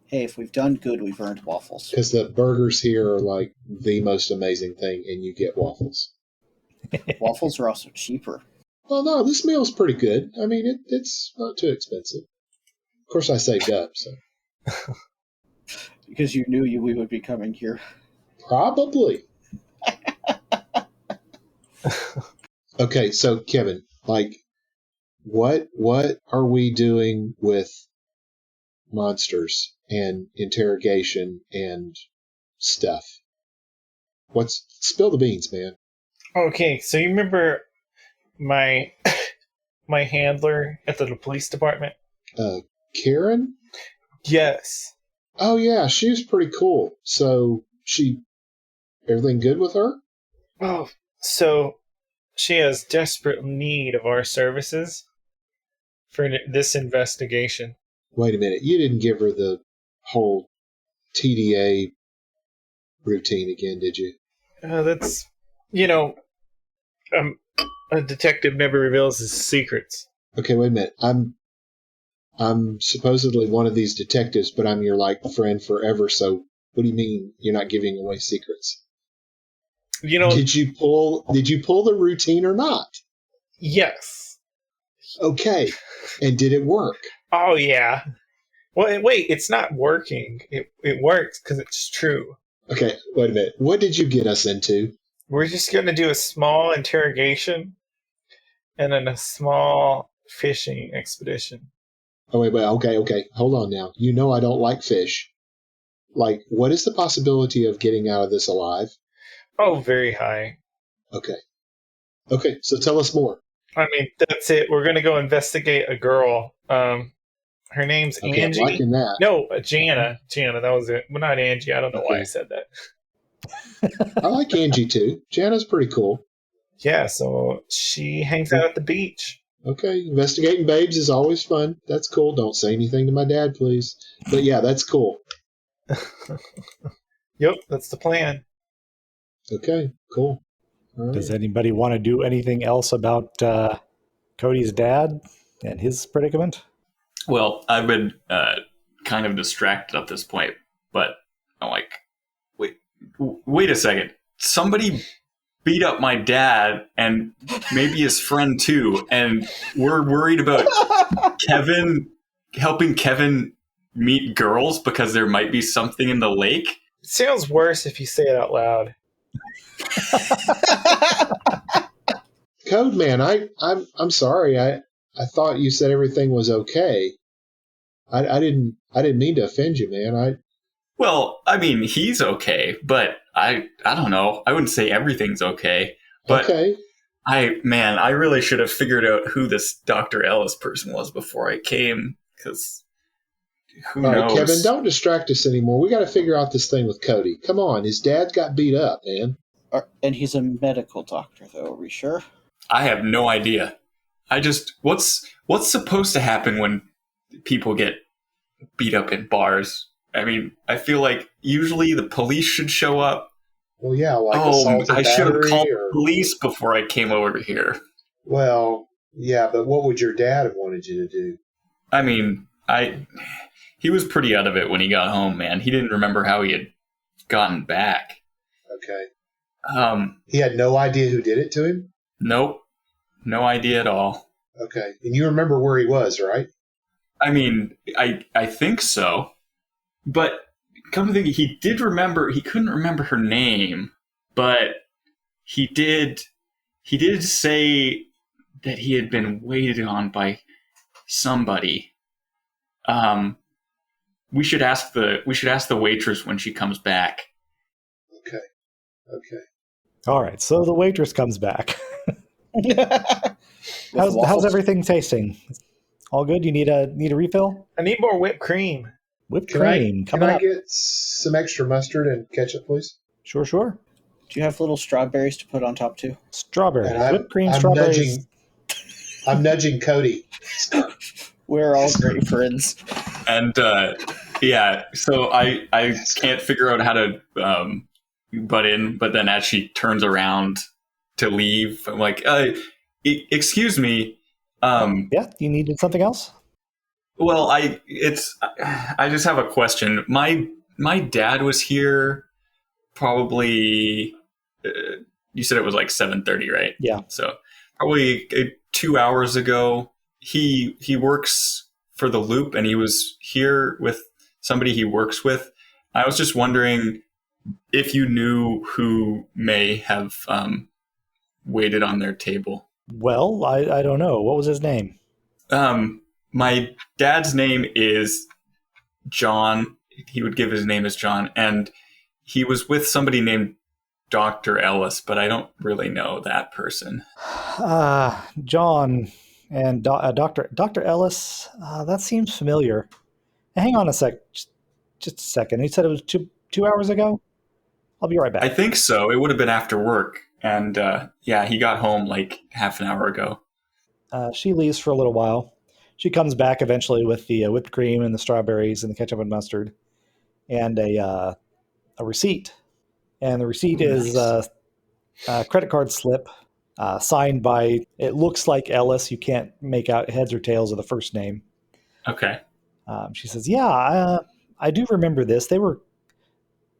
E: Hey, if we've done good, we've earned waffles.
C: because the burgers here are like the most amazing thing, and you get waffles.
E: Waffles are also cheaper.
C: Well, no, this meal's pretty good. I mean, it's not too expensive. Of course, I saved up, so
E: Because you knew we would be coming here.
C: probably. Okay, so Kevin, like, what are we doing with monsters and interrogation and stuff? Spill the beans, man?
B: Okay, so you remember my my handler at the police department?
C: Karen?
B: Yes.
C: Oh yeah, she was pretty cool. So everything good with her?
B: Oh, so she has desperate need of our services for this investigation.
C: Wait a minute, you didn't give her the whole TDA routine again, did you?
B: That's, a detective never reveals his secrets.
C: Okay, wait a minute. I'm supposedly one of these detectives, but I'm your like friend forever. So what do you mean you're not giving away secrets? Did you pull the routine or not?
B: Yes.
C: Okay. And did it work?
B: Oh, yeah. Well, wait, it's not working. It works because it's true.
C: Okay, wait a minute. What did you get us into?
B: We're just going to do a small interrogation and then a small fishing expedition.
C: Oh, wait. Okay. Hold on now. You know I don't like fish. Like, what is the possibility of getting out of this alive?
B: Oh, very high.
C: Okay, so tell us more.
B: I mean, that's it. We're going to go investigate a girl. Her name's
C: Okay,
B: Angie.
C: I'm liking that.
B: No, Jana. Jana, that was it. Well, not Angie. I don't know why I said that.
C: I like Angie too. Jana's pretty cool.
B: Yeah, so she hangs out at the beach.
C: Okay, investigating babes is always fun. That's cool. Don't say anything to my dad, please. But yeah, that's cool.
B: Yep, that's the plan.
C: Okay, cool. All right.
A: Does anybody want to do anything else about Cody's dad and his predicament?
D: Well, I've been kind of distracted at this point, but I'm like, wait a second. Somebody beat up my dad and maybe his friend too, and we're worried about helping Kevin meet girls because there might be something in the lake.
B: It sounds worse if you say it out loud.
C: Code man, I'm sorry. I thought you said everything was okay. I didn't mean to offend you, man.
D: Well, I mean, he's okay, but I don't know. I wouldn't say everything's okay. But
C: Okay.
D: I really should have figured out who this Dr. Ellis person was before I came, because who
C: All right,
D: knows?
C: Kevin, don't distract us anymore. We got to figure out this thing with Cody. Come on, his dad got beat up, man.
E: And he's a medical doctor, though. Are we sure?
D: I have no idea. What's supposed to happen when people get beat up in bars? I mean, I feel like usually the police should show up.
C: Well, yeah, like assault and
D: I should have
C: battery
D: called
C: or...
D: police before I came over here.
C: Well, yeah, but what would your dad have wanted you to do?
D: I mean, he was pretty out of it when he got home, man. He didn't remember how he had gotten back.
C: Okay. He had no idea who did it to him?
D: Nope. No idea at all.
C: Okay. And you remember where he was, right?
D: I mean, I think so. But come to think, he couldn't remember her name, but he did say that he had been waited on by somebody. We should ask the waitress when she comes back.
C: Okay.
A: All right, so the waitress comes back. How's everything tasting? All good? You need a refill?
B: I need more whipped cream.
A: Whipped cream.
C: Can I get some extra mustard and ketchup, please?
A: Sure.
E: Do you have little strawberries to put on top, too?
A: Strawberries. Whipped cream, strawberries.
C: I'm nudging Cody.
E: We're all great friends.
D: And, yeah, so I can't figure out how to butt in, but then as she turns around to leave, I'm like, excuse me.
A: Yeah, you needed something else?
D: Well, I just have a question. My dad was here probably, you said it was like 7:30, right?
A: Yeah.
D: So probably 2 hours ago. He works for the Loop, and he was here with somebody he works with. I was just wondering if you knew who may have waited on their table.
A: Well, I don't know. What was his name?
D: My dad's name is John. He would give his name as John, and he was with somebody named Dr. Ellis, but I don't really know that person.
A: John and Dr. Ellis. That seems familiar. Hang on a sec. Just a second. He said it was 2 hours ago? I'll be right back.
D: I think so. It would have been after work. And yeah, he got home like half an hour ago.
A: She leaves for a little while. She comes back eventually with the whipped cream and the strawberries and the ketchup and mustard and a receipt. And the receipt is a credit card slip signed by, it looks like Ellis. You can't make out heads or tails of the first name.
D: Okay.
A: She says, yeah, I do remember this. They were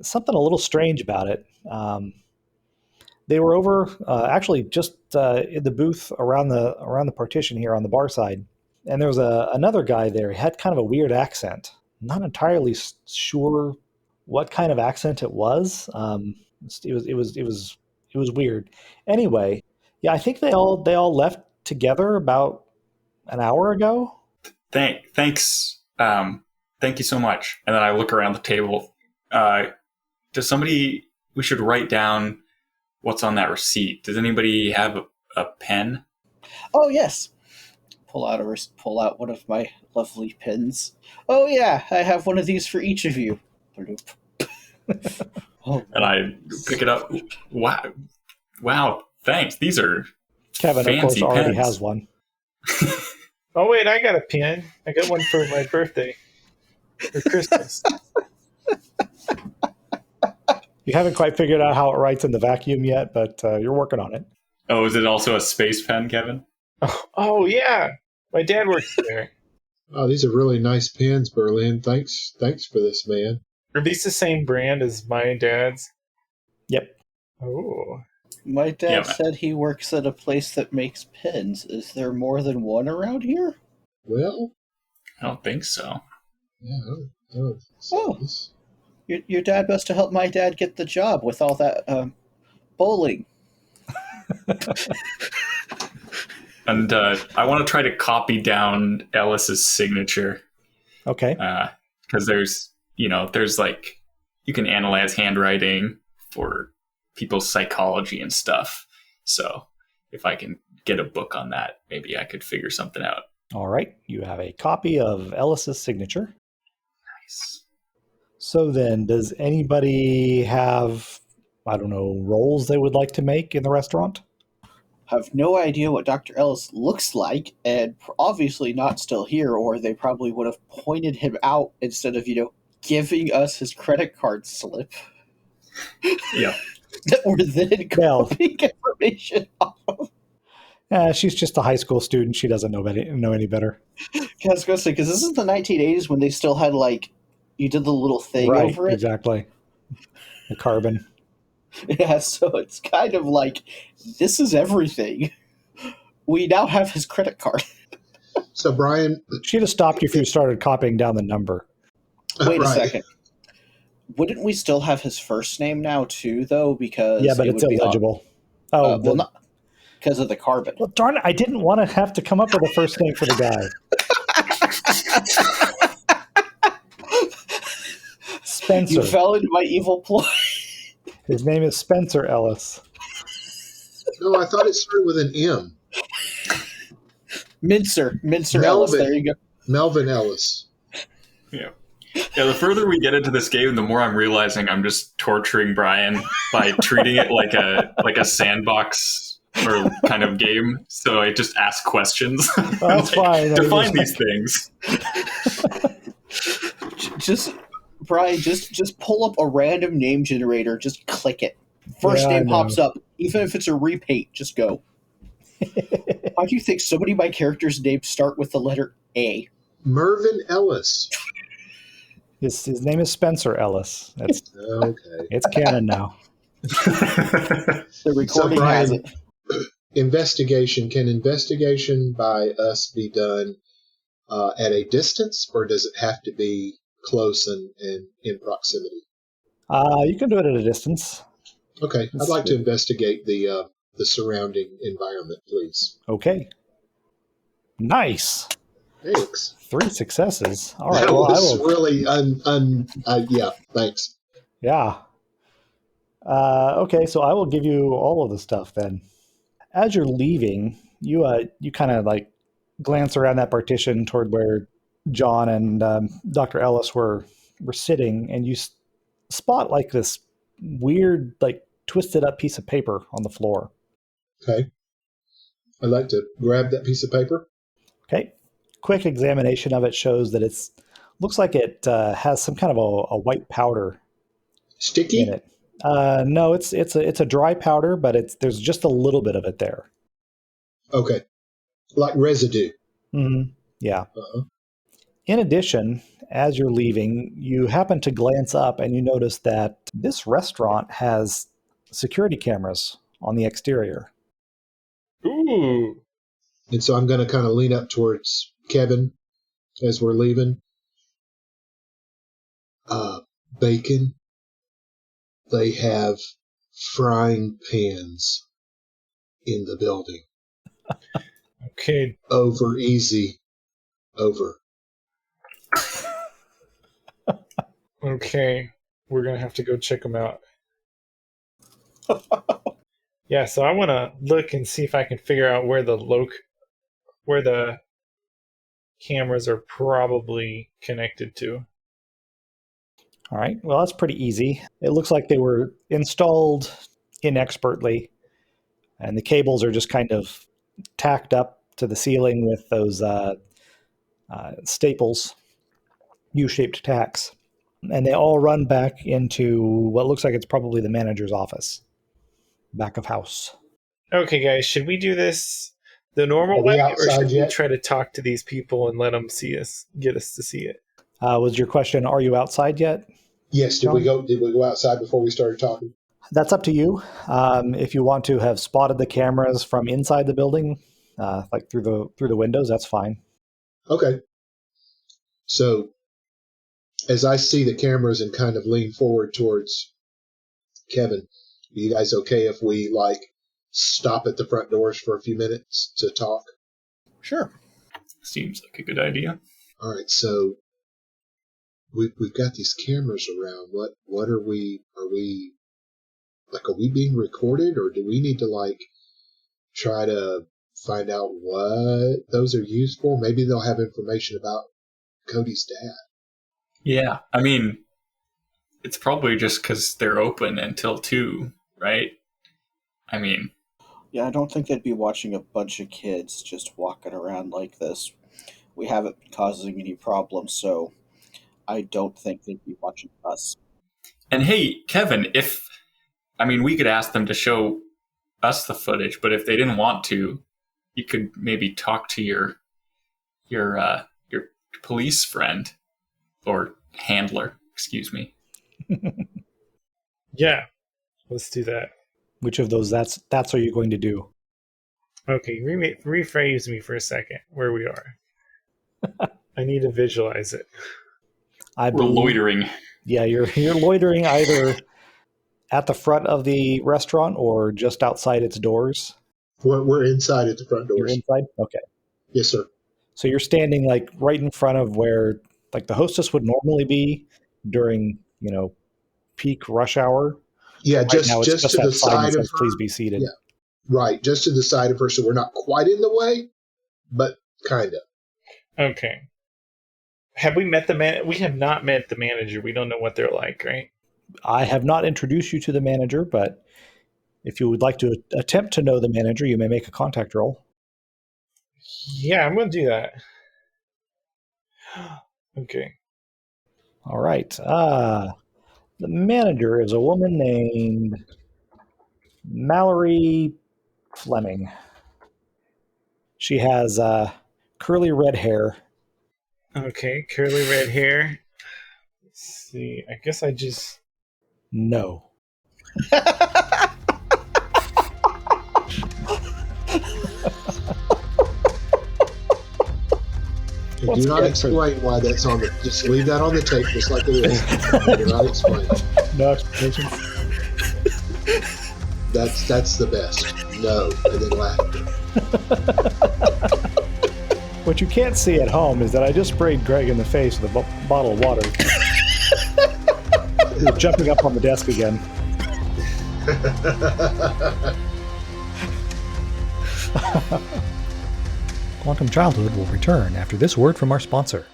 A: something a little strange about it. They were over actually just in the booth around the partition here on the bar side. And there was another guy there. He had kind of a weird accent. Not entirely sure what kind of accent it was. It was weird. Anyway, yeah, I think they all left together about an hour ago.
D: Thanks. Thank you so much. And then I look around the table. We should write down what's on that receipt. Does anybody have a pen?
E: Oh, yes. Pull out one of my lovely pens. Oh, yeah, I have one of these for each of you.
D: Oh, and I pick it up. Wow, thanks. These are
A: Kevin,
D: fancy
A: of course, already
D: pens.
A: has one.
B: Oh, wait, I got a pen. I got one for my birthday. For Christmas.
A: You haven't quite figured out how it writes in the vacuum yet, but you're working on it.
D: Oh, is it also a space pen, Kevin?
B: Oh, yeah. My dad works there.
C: Oh, these are really nice pens, Berlin. Thanks for this, man.
B: Are these the same brand as my dad's?
A: Yep.
B: Oh.
E: My dad
D: Yeah,
E: said he works at a place that makes pins. Is there more than one around here?
C: Well,
D: I don't think so.
C: yeah, I don't think so.
E: Oh. Your dad must have helped my dad get the job with all that bowling.
D: And I want to try to copy down Ellis's signature
A: Okay.
D: because there's like you can analyze handwriting for people's psychology and stuff. So if I can get a book on that, maybe I could figure something out.
A: All right. You have a copy of Ellis's signature.
D: Nice.
A: So then, does anybody have, I don't know, roles they would like to make in the restaurant?
E: Have no idea what Dr. Ellis looks like, and obviously not still here, or they probably would have pointed him out instead of, giving us his credit card slip.
D: Yeah.
E: That we're then
A: Well-
E: copying information off of.
A: She's just a high school student. She doesn't know any better.
E: Yeah, I was going to say, because this is the 1980s when they still had, you did the little thing
A: Right,
E: over it.
A: exactly. The carbon.
E: Yeah, so it's kind of like, this is everything. We now have his credit card.
C: So, Brian,
A: She'd have stopped you if you started copying down the number.
E: Wait a
C: right.
E: second. Wouldn't we still have his first name now, too, though? Because
A: Yeah, but
E: it
A: it's
E: would be
A: illegible.
E: well, not because of the carbon.
A: Well, darn it, I didn't want to have to come up with a first name for the guy. Spencer.
E: You fell into my evil ploy.
A: His name is Spencer Ellis.
C: No, I thought it started with an M.
E: Mincer
C: Melvin.
E: Ellis. There you go.
C: Melvin Ellis.
D: Yeah. Yeah, the further we get into this game, the more I'm realizing I'm just torturing Brian by treating it like a sandbox or kind of game. So I just ask questions.
A: That's fine.
D: Define these things.
E: Just Brian, just pull up a random name generator. Just click it. First
A: Yeah,
E: name
A: I know.
E: pops up. Even if it's a repaint, just go. Why do you think so many of my characters' names start with the letter A?
C: Mervyn Ellis.
A: His name is Spencer Ellis.
C: Okay.
A: It's canon now.
E: The recording
C: Brian,
E: has it.
C: Investigation. Can investigation by us be done at a distance, or does it have to be close and in proximity?
A: You can do it at a distance.
C: Okay, I'd like to investigate the surrounding environment, please.
A: Okay. Nice.
C: Thanks.
A: 3 successes. All right.
C: That
A: Well, I
C: was
A: will.
C: really yeah. Thanks.
A: Yeah. Okay, so I will give you all of the stuff then. As you're leaving, you kind of glance around that partition toward where John and Dr. Ellis were sitting, and you spot this weird, twisted up piece of paper on the floor.
C: Okay. I'd like to grab that piece of paper.
A: Okay. Quick examination of it shows that looks like it has some kind of a white powder
C: Sticky?
A: in it. No, it's a dry powder, but there's just a little bit of it there.
C: Okay. Like residue.
A: Mm-hmm. Yeah.
C: Uh-huh.
A: In addition, as you're leaving, you happen to glance up and you notice that this restaurant has security cameras on the exterior.
B: Ooh.
C: And so I'm going to kind of lean up towards Kevin as we're leaving. Bacon. They have frying pans in the building.
B: Okay.
C: Over easy. Over.
B: Okay. We're gonna have to go check them out. Yeah, so I want to look and see if I can figure out where the cameras are probably connected to.
A: All right. Well, that's pretty easy. It looks like they were installed inexpertly, and the cables are just kind of tacked up to the ceiling with those staples, U-shaped tacks. And they all run back into what looks like it's probably the manager's office, back of house.
B: Okay, guys, should we do this the normal
C: Are we
B: way, or
C: outside
B: should we
C: yet?
B: try to talk to these people and let them see us, get us to see it?
A: Was your question, are you outside yet?
C: Yes. Did we go outside before we started talking?
A: That's up to you. If you want to have spotted the cameras from inside the building, like through the windows, that's fine.
C: Okay. So as I see the cameras and kind of lean forward towards Kevin, are you guys okay if we stop at the front doors for a few minutes to talk?
E: Sure.
D: Seems like a good idea.
C: All right. So we've got these cameras around. What are we being recorded, or do we need to try to find out what those are used for? Maybe they'll have information about Cody's dad.
D: Yeah, I mean, it's probably just because they're open until 2, right? I mean,
E: Yeah, I don't think they'd be watching a bunch of kids just walking around like this. We haven't been causing any problems, so I don't think they'd be watching us.
D: and hey, Kevin, we could ask them to show us the footage, but if they didn't want to, you could maybe talk to your police friend or handler, excuse me.
B: Yeah, let's do that.
A: Which of those that's are you going to do?
B: Okay, rephrase me for a second where we are. I need to visualize it.
D: We're loitering.
A: Yeah, you're loitering either at the front of the restaurant or just outside its doors.
C: We're inside at the front doors.
A: You're inside? Okay.
C: Yes, sir.
A: So you're standing right in front of where the hostess would normally be during, peak rush hour.
C: Yeah,
A: Right
C: just
A: now it's
C: to
A: that
C: the
A: sign
C: side
A: that
C: of
A: says,
C: her.
A: "Please be seated."
C: Yeah. Right, just to the side of her, so we're not quite in the way, but kind of.
B: Okay. Have we met the man? We have not met the manager. We don't know what they're like, right?
A: I have not introduced you to the manager, but if you would like to attempt to know the manager, you may make a contact roll.
B: Yeah, I'm going to do that. Okay.
A: All right. The manager is a woman named Mallory Fleming. She has curly red hair.
B: Okay, curly red hair. Let's see. I guess I just...
A: No.
C: Do not explain why that's on the. Just leave that on the tape, just like it is. Do not explain.
A: No explanations.
C: That's the best. No, and then laughter.
A: What you can't see at home is that I just sprayed Greg in the face with a bottle of water. He's jumping up on the desk again. Quantum Childhood will return after this word from our sponsor.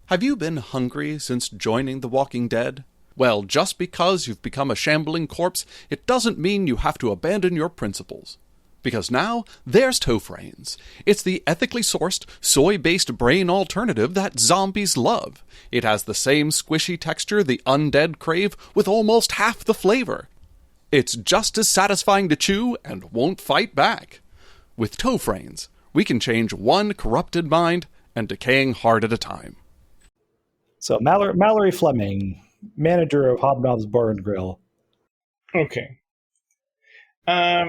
G: Have you been hungry since joining The Walking Dead? Well, just because you've become a shambling corpse, it doesn't mean you have to abandon your principles. Because now, there's Tofrains. It's the ethically sourced, soy-based brain alternative that zombies love. It has the same squishy texture the undead crave with almost half the flavor. It's just as satisfying to chew and won't fight back. With Tofrains, we can change one corrupted mind and decaying heart at a time.
A: So Mallory Fleming, manager of Hobnob's Bar and Grill.
B: Okay.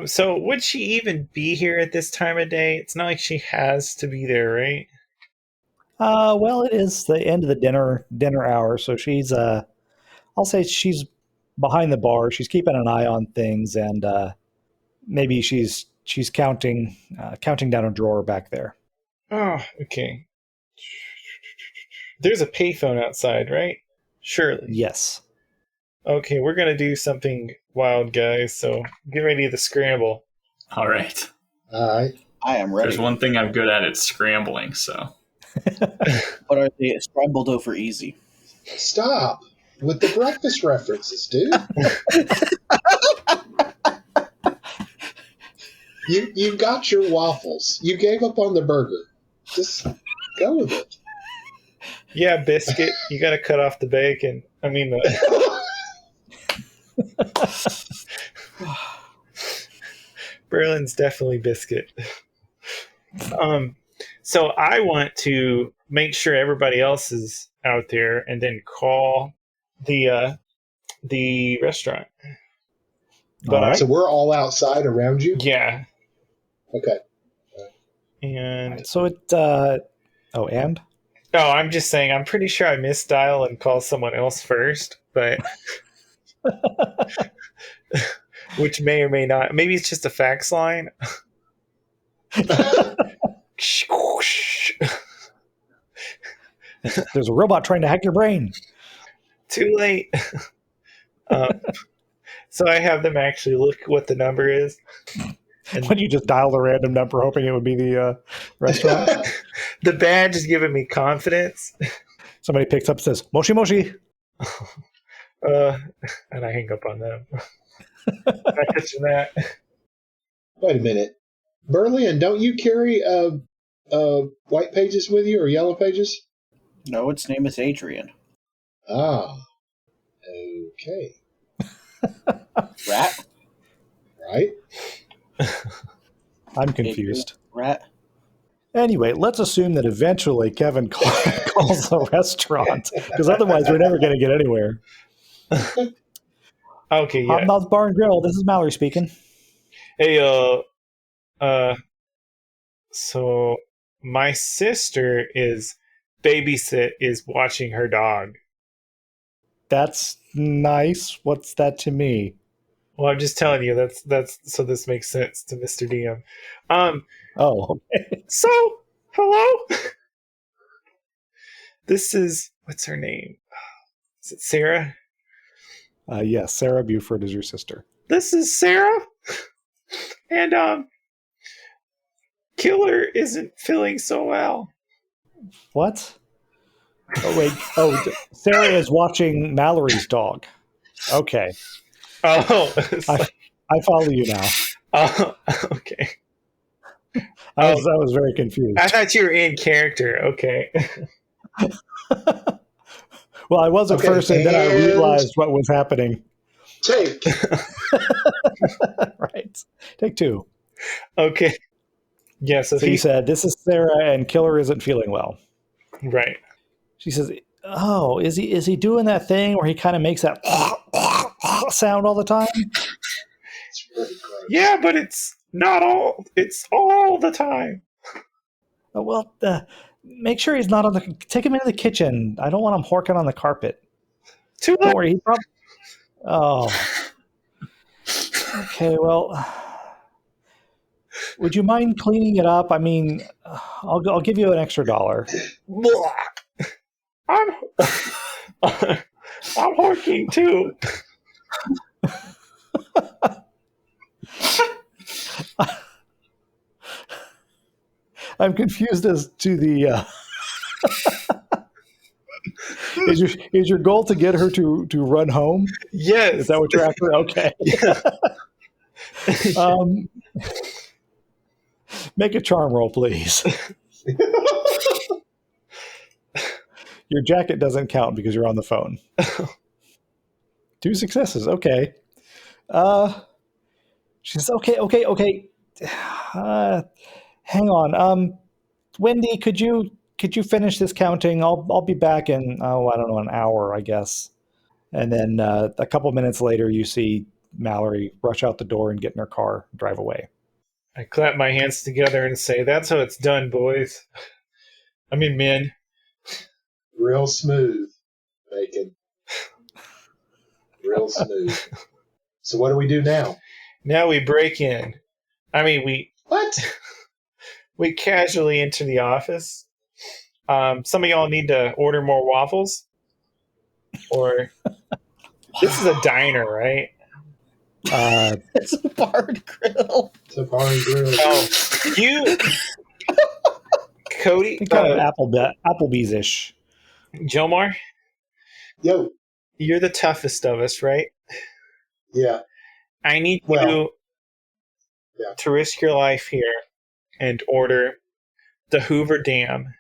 B: So would she even be here at this time of day? It's not like she has to be there, right?
A: Well, it is the end of the dinner hour, so she's I'll say she's behind the bar. She's keeping an eye on things, and maybe she's counting down a drawer back there.
B: Oh, okay. There's a payphone outside, right? Surely.
A: Yes.
B: Okay, we're gonna do something wild, guys. So get ready to scramble.
D: All right.
C: All right.
E: I am ready.
D: There's one thing I'm good at, it's scrambling, so.
E: But are they scrambled over easy?
C: Stop with the breakfast references, dude. You got your waffles. You gave up on the burger. Just go with it.
B: Yeah, biscuit. You gotta cut off the bacon. I mean, Berlin's definitely biscuit. So I want to make sure everybody else is out there and then call the restaurant.
A: All right.
C: So we're all outside around you?
B: Yeah,
C: Okay.
B: and
A: So it. And
B: I'm just saying, I'm pretty sure I misdial and call someone else first, but which may or may not. Maybe it's just a fax line.
A: there's a robot trying to hack your brain.
B: Too late. Um, so I have them actually look what the number is. And
A: When you just dial the random number, hoping it would be the restaurant.
B: the badge is giving me confidence.
A: Somebody picks up and says, "Moshi Moshi."
B: And I hang up on them. Not touching that.
C: Wait a minute. Berlin, don't you carry white pages with you or yellow pages?
E: No, its name is Adrian.
C: Ah. Okay.
E: Rat?
C: Right?
A: I'm confused.
E: Rat?
A: Anyway, let's assume that eventually Kevin calls the restaurant, because otherwise we're never going to get anywhere.
B: Okay, yeah.
A: Hobnob's Bar and Grill. This is Mallory speaking.
B: Hey, so my sister is watching her dog.
A: That's nice. What's that to me?
B: Well, I'm just telling you that's so this makes sense to Mr. DM.
A: Oh, okay.
B: So hello. This is what's her name? Is it Sarah?
A: Yes, Sarah Buford is your sister.
B: This is Sarah, and Killer isn't feeling so well.
A: What? Oh, wait. Oh, Sarah is watching Mallory's dog. Okay.
B: Oh,
A: I follow you now.
B: oh, okay.
A: I was very confused.
B: I thought you were in character. Okay.
A: Well, I was at
C: Okay,
A: first, and then I
C: and-
A: realized what was happening.
C: Take.
A: Right. Take two.
B: Okay. Yeah. So
A: So you said, this is Sarah, and Killer isn't feeling well.
B: right.
A: She says, "Oh, is he doing that thing where he kind of makes that sound all the time?"
C: It's really gross.
B: Yeah, but it's not all. It's all the time.
A: Oh, well, make sure he's not on the. Take him into the kitchen. I don't want him horking on the carpet.
B: Too
A: Don't
B: late.
A: worry. He probably. Oh. Okay. Well, would you mind cleaning it up? I mean, I'll give you an extra $1.
B: I'm I'm horking too.
A: I'm confused as to the. Is your goal to get her to run home?
B: Yes.
A: Is that what you're after? Okay.
B: Yeah.
A: Make a charm roll, please. Your jacket doesn't count because you're on the phone. 2 successes. Okay. She says, okay. Hang on. Wendy, could you finish this counting? I'll be back in, I don't know, an hour, I guess. And then a couple minutes later, you see Mallory rush out the door and get in her car and drive away.
B: I clap my hands together and say, "That's how it's done, boys." I mean, men.
C: Real smooth, Bacon. Real smooth. So what do we do now?
B: Now we break in. I mean,
C: What?
B: we casually enter the office. Some of y'all need to order more waffles. Or this is a diner, right?
E: It's a bar and grill.
C: It's a bar and grill.
B: Oh, you, Cody,
A: Kind of Applebee's-ish.
B: Jomar,
C: Yo.
B: you're the toughest of us, right?
C: Yeah.
B: I need
C: Well,
B: you
C: yeah.
B: to risk your life here and order the Hoover Dam.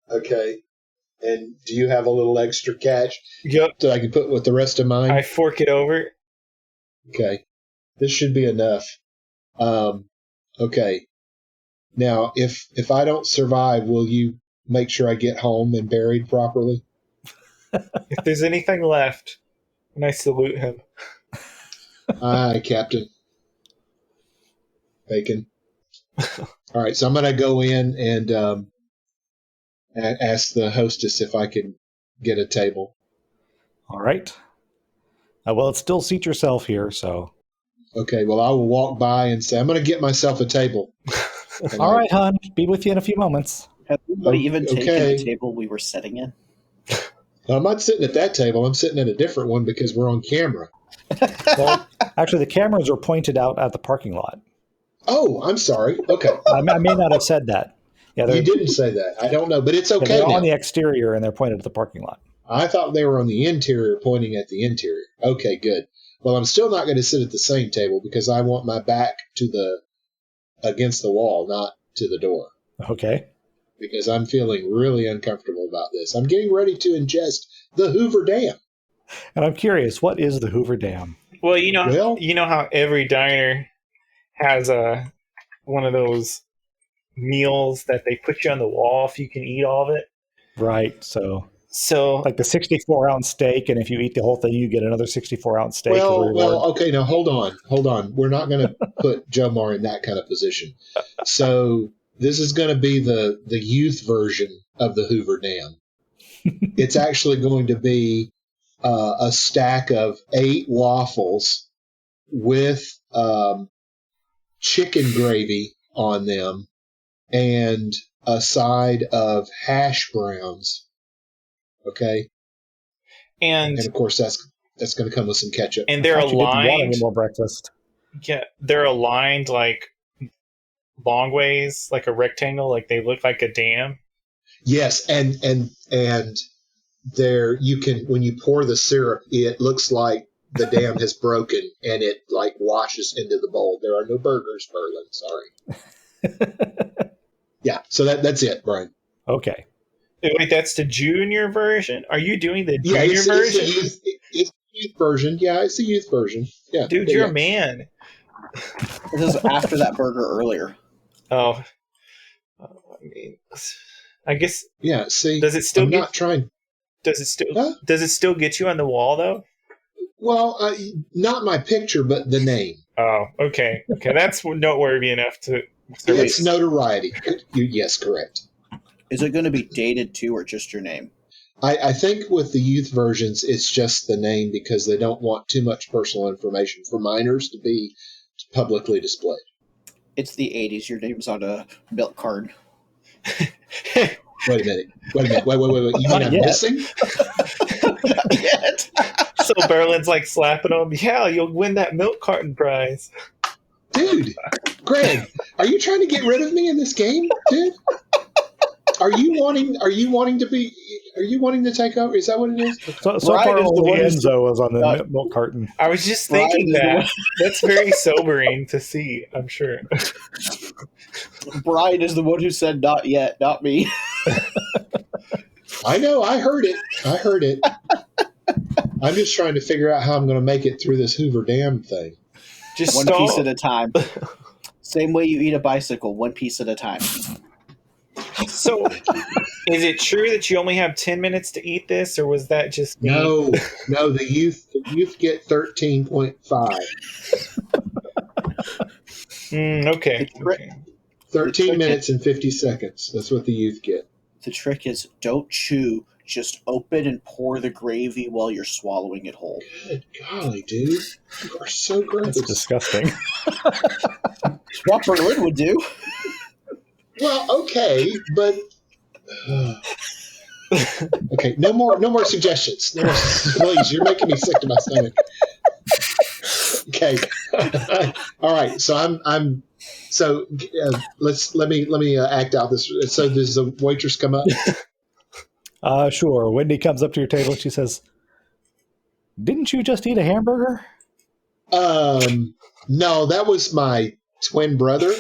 C: Okay. And do you have a little extra cash
B: Yep.
C: that I can put with the rest of mine?
B: I fork it over.
C: Okay. This should be enough. Okay. Now, if I don't survive, will you make sure I get home and buried properly.
B: If there's anything left, and I salute him.
C: Aye, Captain. Bacon. All right, so I'm going to go in and ask the hostess if I can get a table.
A: All right. Well, it's still seat yourself here, so.
C: Okay, well, I will walk by and say, I'm going to get myself a table.
A: All right, hon. Be with you in a few moments.
E: Has anybody even taken
C: Okay.
E: the table we were sitting in?
C: I'm not sitting at that table. I'm sitting at a different one because we're on camera.
A: Well, actually, the cameras are pointed out at the parking lot.
C: Oh, I'm sorry. Okay.
A: I may not have said that. Yeah,
C: You didn't say that. I don't know, but it's okay
A: they're
C: now.
A: on the exterior and they're pointed at the parking lot.
C: I thought they were on the interior pointing at the interior. Okay, good. Well, I'm still not going to sit at the same table because I want my back to against the wall, not to the door.
A: Okay.
C: Because I'm feeling really uncomfortable about this. I'm getting ready to ingest the Hoover Dam.
A: And I'm curious, what is the Hoover Dam?
B: Well, you know how every diner has one of those meals that they put you on the wall if you can eat all of it.
A: Right. So
B: like
A: the 64-ounce steak, and if you eat the whole thing, you get another 64-ounce steak.
C: Well, okay, now hold on. We're not going to put Jomar in that kind of position. So this is going to be the youth version of the Hoover Dam. It's actually going to be a stack of 8 waffles with chicken gravy on them and a side of hash browns. Okay. And of course, that's going to come with some ketchup.
B: And they're aligned.
A: Want any more breakfast?
B: Yeah, they're aligned like long ways, like a rectangle, like they look like a dam.
C: Yes, and there you can, when you pour the syrup, it looks like the dam has broken and it like washes into the bowl. There are no burgers, Berlin. Sorry. Yeah, so that's it, Brian.
A: Okay.
B: Wait, that's the junior version? Are you doing the junior version?
C: It's the youth version. Yeah, it's the youth version. Yeah,
B: dude, you're a man.
E: This is after that burger earlier.
B: Oh, I mean, I guess.
C: Yeah. See,
B: does it still?
C: I'm not trying.
B: Does it still? Huh? Does it still get you on the wall though?
C: Well, not my picture, but the name.
B: Oh, okay. That's noteworthy enough to.
C: It's notoriety. Yes, correct.
E: Is it going to be dated too, or just your name?
C: I think with the youth versions, it's just the name because they don't want too much personal information for minors to be publicly displayed.
E: It's the 80s. Your name's on a milk carton.
C: Wait a minute. Wait. You mean I'm missing?
E: Not yet.
B: So Berlin's like slapping him. Yeah, you'll win that milk carton prize.
C: Dude, Greg, are you trying to get rid of me in this game, dude? Are you wanting to take over? Is that what it is?
A: So far, only Enzo was on the milk carton.
B: I was just thinking that. That's very sobering to see, I'm sure.
E: Brian is the one who said not yet, not me.
C: I know, I heard it. I'm just trying to figure out how I'm going to make it through this Hoover Dam thing.
E: Just one piece at a time. Same way you eat a bicycle, one piece at a time.
B: So, is it true that you only have 10 minutes to eat this, or was that just me?
C: No. The youth get 13.5.
B: Okay.
C: 13 minutes and 50 seconds. That's what the youth get.
E: The trick is don't chew. Just open and pour the gravy while you're swallowing it whole.
C: Good golly, dude. You are so gross.
A: That's disgusting.
E: What Berlin would do.
C: Well, okay, but okay. No more suggestions. No more, please, you're making me sick to my stomach. Okay, all right. So I'm. So let me act out this. So does the waitress come up?
A: Sure. Wendy comes up to your table and she says, "Didn't you just eat a hamburger?"
C: No, that was my twin brother.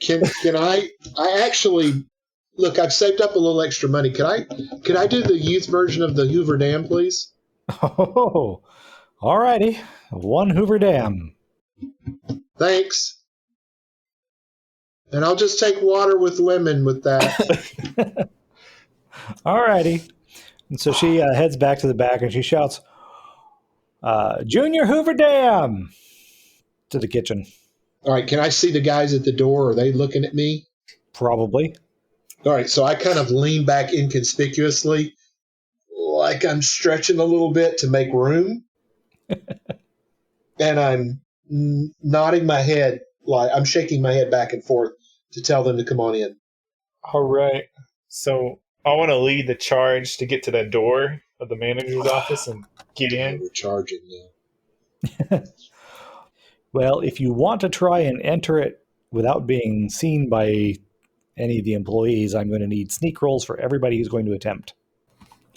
C: Can I actually look? I've saved up a little extra money. Could I do the youth version of the Hoover Dam, please?
A: Oh, all righty. One Hoover Dam.
C: Thanks. And I'll just take water with lemon with that.
A: All righty. And so she heads back to the back and she shouts, Junior Hoover Dam! To the kitchen.
C: All right, can I see the guys at the door? Are they looking at me?
A: Probably.
C: All right, so I kind of lean back inconspicuously, like I'm stretching a little bit to make room. And I'm nodding my head, like I'm shaking my head back and forth to tell them to come on in.
B: All right. So I want to lead the charge to get to that door of the manager's office and get in.
C: We're charging now.
A: Well, if you want to try and enter it without being seen by any of the employees, I'm going to need sneak rolls for everybody who's going to attempt.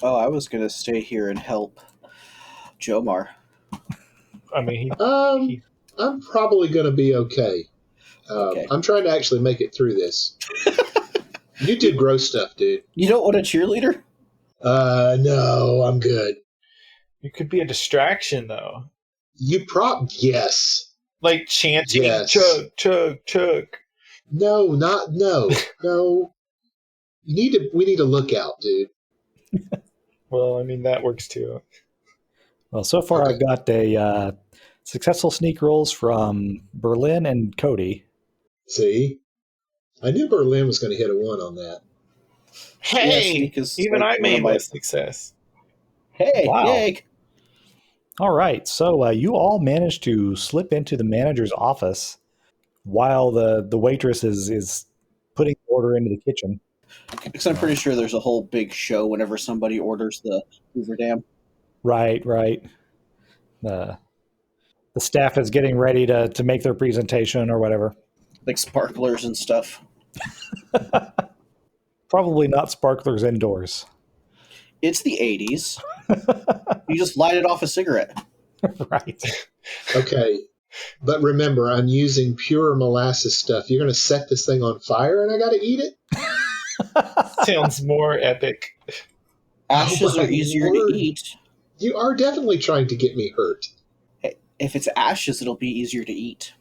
E: Oh, I was going to stay here and help Jomar.
B: I mean,
C: I'm probably going to be okay.
E: Okay.
C: I'm trying to actually make it through this. You do gross stuff, dude.
E: You don't want a cheerleader?
C: No, I'm good.
B: you could be a distraction, though.
C: Yes.
B: Like chanting,
C: Yes.
B: chug, chug, chug.
C: No. We need a lookout, dude.
B: Well, I mean, that works too.
A: Well, so far
C: Okay.
A: I've got a successful sneak rolls from Berlin and Cody.
C: See? I knew Berlin was going to hit a 1 on that.
B: Hey,
E: sneak is
B: even
E: like
B: I
E: one
B: made
E: of my-
B: that success.
E: Hey,
A: Wow.
E: yay!
A: All right, so you all managed to slip into the manager's office while the waitress is putting the order into the kitchen.
E: Because I'm pretty sure there's a whole big show whenever somebody orders the Hoover Dam.
A: Right. The staff is getting ready to make their presentation or whatever.
E: Like sparklers and stuff.
A: Probably not sparklers indoors.
E: It's the 80s. You just light it off a cigarette.
A: Right.
C: Okay. But remember, I'm using pure molasses stuff. You're going to set this thing on fire and I got to eat it?
B: Sounds more epic.
E: Ashes
C: my
E: are easier
C: word.
E: to eat.
C: You are definitely trying to get me hurt.
E: Hey, if it's ashes, it'll be easier to eat.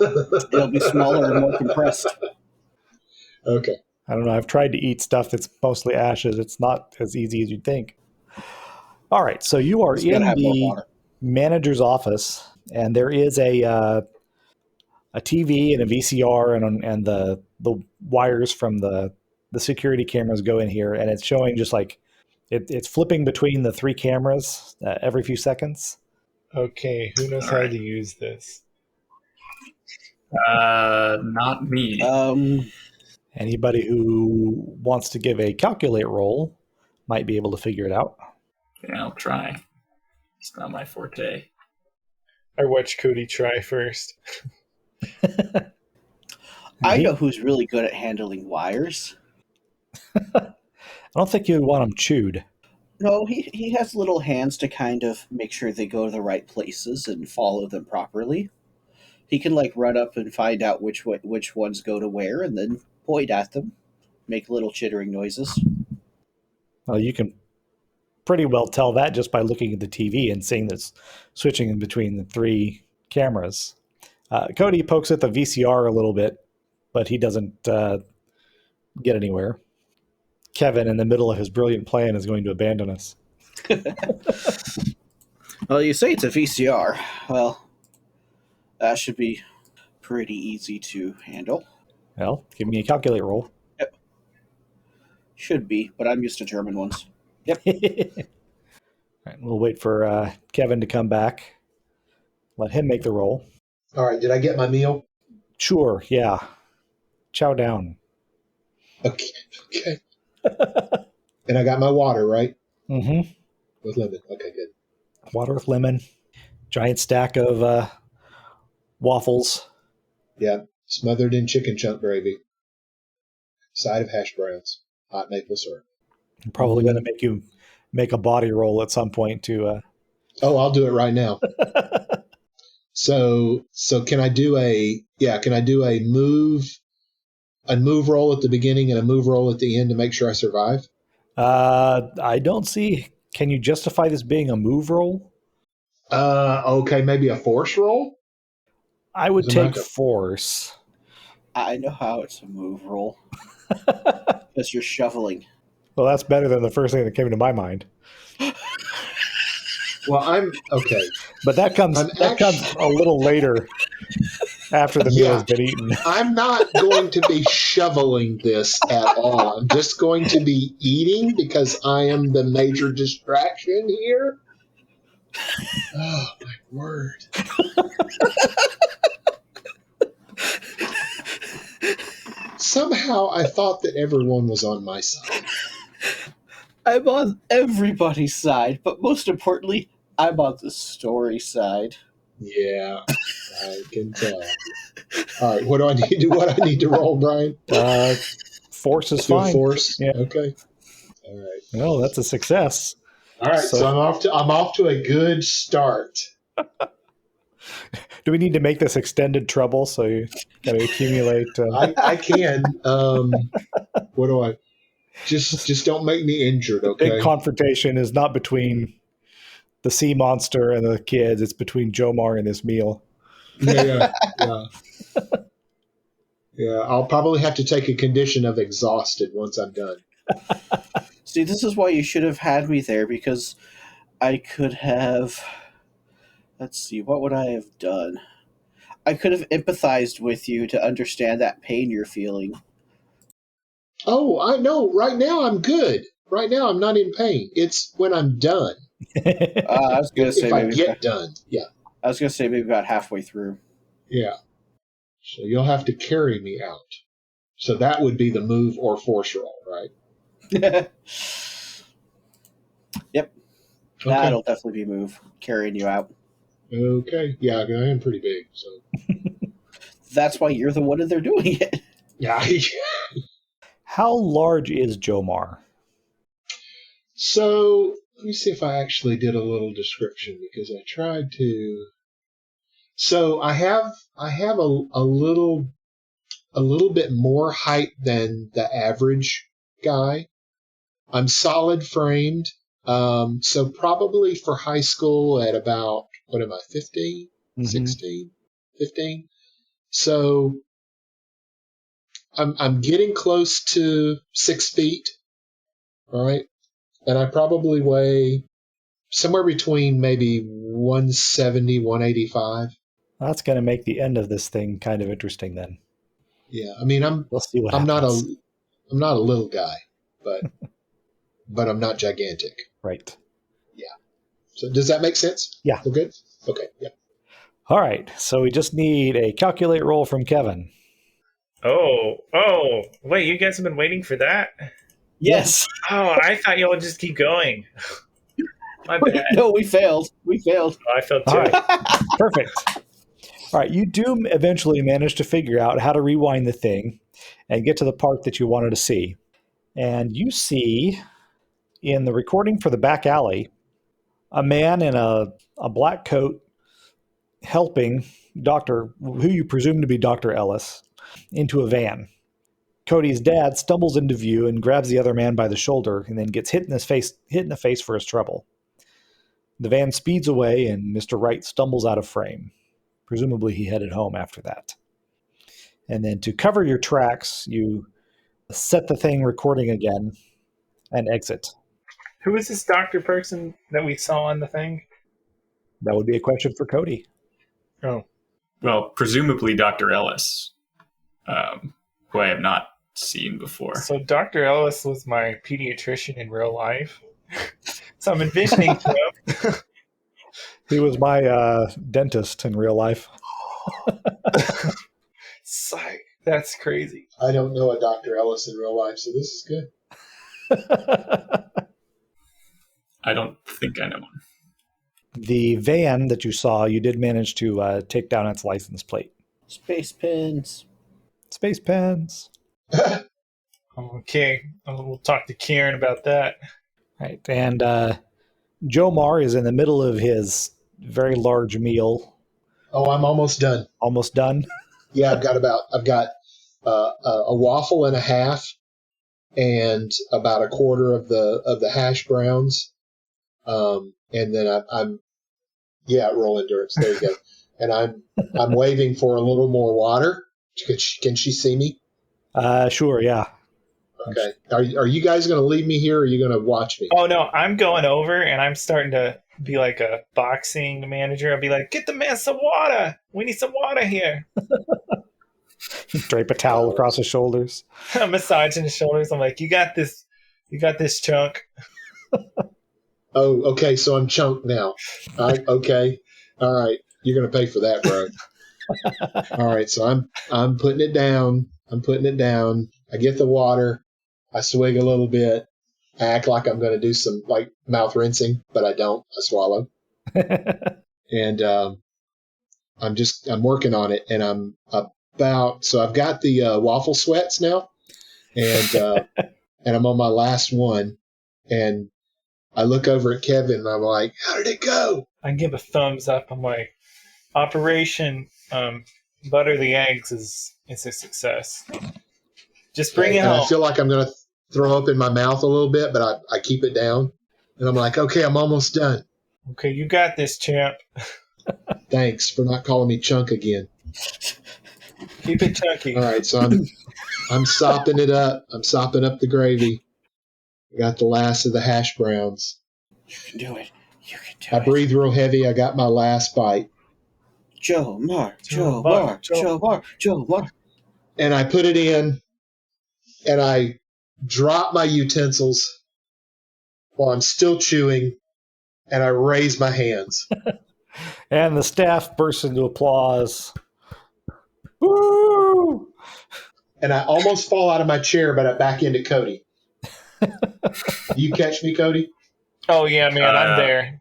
E: It'll be smaller and more compressed.
C: Okay.
A: I don't know. I've tried to eat stuff that's mostly ashes. It's not as easy as you'd think. All right. So you are
E: Just gotta
A: in
E: have more
A: the
E: water.
A: manager's office, and there is a TV and a VCR, and the wires from the security cameras go in here, and it's showing just like it's flipping between the 3 cameras every few seconds.
B: Okay, who knows
D: All
B: how
D: right.
B: to use this?
D: Not me.
A: Anybody who wants to give a calculate roll might be able to figure it out.
D: Yeah, I'll try. It's not my forte.
B: I watch Cody try first.
E: I know who's really good at handling wires.
A: I don't think you would want them chewed.
E: No, he has little hands to kind of make sure they go to the right places and follow them properly. He can like run up and find out which ones go to where, and then point at them, make little chittering noises.
A: Well, you can pretty well tell that just by looking at the TV and seeing this switching in between the 3 cameras. Cody pokes at the VCR a little bit, but he doesn't get anywhere. Kevin, in the middle of his brilliant plan, is going to abandon us.
E: Well, you say it's a VCR. Well, that should be pretty easy to handle.
A: Well, give me a calculate roll.
E: Should be, but I'm used to German ones.
A: All right, we'll wait for Kevin to come back. Let him make the roll.
C: All right. Did I get my meal?
A: Sure, yeah. Chow down.
C: Okay. And I got my water, right?
A: Mm-hmm.
C: With lemon. Okay, good.
A: Water with lemon. Giant stack of waffles.
C: Yeah. Smothered in chicken chunk gravy. Side of hash browns. Hot maple syrup.
A: I'm probably going to make you make a body roll at some point to.
C: Oh, I'll do it right now. So can I do a move roll at the beginning and a move roll at the end to make sure I survive?
A: I don't see. Can you justify this being a move roll?
C: Okay, maybe a force roll?
A: I would
C: Isn't
A: take
C: that a-
A: force.
E: I know how it's a move roll. Because you're shoveling.
A: Well, that's better than the first thing that came to my mind.
C: Well, I'm okay.
A: But that comes
C: I'm
A: comes a little later after the meal
C: Yeah.
A: has been eaten.
C: I'm not going to be shoveling this at all. I'm just going to be eating because I am the major distraction here. Oh, my word. Somehow I thought that everyone was on my side.
E: I'm on everybody's side, but most importantly, I'm on the story side.
C: Yeah, I can tell. All right, what do I need to roll, Brian?
A: Force is
C: Do a
A: fine.
C: force?
A: Yeah.
C: Okay. All right.
A: Well, that's a success.
C: All right, so I'm off to a good start.
A: Do we need to make this extended trouble so you got to accumulate?
C: I can. What do I? Just don't make me injured,
A: The
C: okay?
A: big confrontation is not between the sea monster and the kids; it's between Jomar and this meal.
C: Yeah. I'll probably have to take a condition of exhausted once I'm done.
E: See, this is why you should have had me there, because I could have... Let's see, what would I have done? I could have empathized with you to understand that pain you're feeling.
C: Oh, I know. Right now I'm good. Right now I'm not in pain. It's when I'm done.
E: I was gonna say
C: If I
E: maybe
C: get done. Yeah.
E: I was gonna say maybe about halfway through.
C: Yeah. So you'll have to carry me out. So that would be the move or force roll, right?
E: Yep,
C: Okay.
E: that'll definitely be move carrying you out.
C: Okay. Yeah, I am pretty big. So
E: That's why you're the one that they're doing it.
C: yeah.
A: How large is Jomar?
C: So let me see if I actually did a little description because I tried to. So I have a little bit more height than the average guy. I'm solid framed. So probably for high school at about, what am I, 15, 16, 15? So I'm getting close to 6 feet, all right? And I probably weigh somewhere between maybe 170, 185.
A: That's going to make the end of this thing kind of interesting. Then
C: Yeah, I mean
A: we'll see what
C: I'm
A: happens.
C: not a little guy, but I'm not gigantic.
A: Right.
C: Yeah. So does that make sense?
A: Yeah.
C: We're good? Okay. Yeah.
A: All right. So we just need a calculate roll from Kevin.
B: Oh, wait, you guys have been waiting for that?
E: Yes.
B: Oh, I thought y'all would just keep going. My bad.
E: No, we failed.
B: Oh, I felt too.
A: All right. Perfect. All right. You do eventually manage to figure out how to rewind the thing and get to the part that you wanted to see. And you see in the recording for the back alley a man in a black coat helping Dr. who you presume to be Dr. Ellis into a van. Cody's dad stumbles into view and grabs the other man by the shoulder and then gets hit in the face for his trouble. The van speeds away and Mr. Wright stumbles out of frame. Presumably he headed home after that. And then to cover your tracks, you set the thing recording again and exit.
B: Who is this doctor person that we saw on the thing?
A: That would be a question for Cody.
B: Oh.
D: Well, presumably Dr. Ellis, who I have not seen before.
B: So Dr. Ellis was my pediatrician in real life. So I'm envisioning him.
A: He was my dentist in real life.
B: Psych. That's crazy.
C: I don't know a Dr. Ellis in real life, so this is good.
D: I don't think I know one.
A: The van that you saw, you did manage to take down its license plate.
E: Space pins.
A: Space pens.
B: Okay. We'll talk to Kieran about that.
A: Right. And Jomar is in the middle of his very large meal.
C: Oh, I'm almost done.
A: Almost done.
C: Yeah, I've got a waffle and a half, and about a quarter of the hash browns, and then I'm roll endurance. There you go. And I'm waving for a little more water Can she see me?
A: Sure, yeah.
C: Okay. Are you guys going to leave me here, or are you going to watch me?
B: Oh no, I'm going over and I'm starting to be like a boxing manager. I'll be like, get the man some water. We need some water here.
A: Drape a towel across his shoulders.
B: I'm massaging his shoulders. I'm like, you got this chunk.
C: Oh, okay. So I'm chunked now. Okay. All right. You're going to pay for that, bro. All right. So I'm putting it down. I get the water. I swig a little bit. I act like I'm going to do some like mouth rinsing, but I don't. I swallow. And I'm working on it, and I'm so I've got the waffle sweats now, and and I'm on my last one, and I look over at Kevin, and I'm like, "How did it go?"
B: I give a thumbs up. I'm like, Operation Butter the Eggs is a success. Just bring it
C: And
B: home.
C: I feel like I'm going to throw up in my mouth a little bit, but I keep it down, and I'm like, "Okay, I'm almost done.
B: Okay, you got this, champ.
C: Thanks for not calling me Chunk again."
B: Keep it chunky.
C: All right, so I'm sopping it up. I'm sopping up the gravy. I got the last of the hash browns.
E: You can do it. You can do
C: I
E: it.
C: breathe real heavy. I got my last bite.
E: Jomar.
C: And I put it in, and I drop my utensils while I'm still chewing, and I raise my hands.
A: And the staff bursts into applause. Woo!
C: And I almost fall out of my chair, but I back into Cody. You catch me, Cody?
B: Oh yeah, man, I'm there.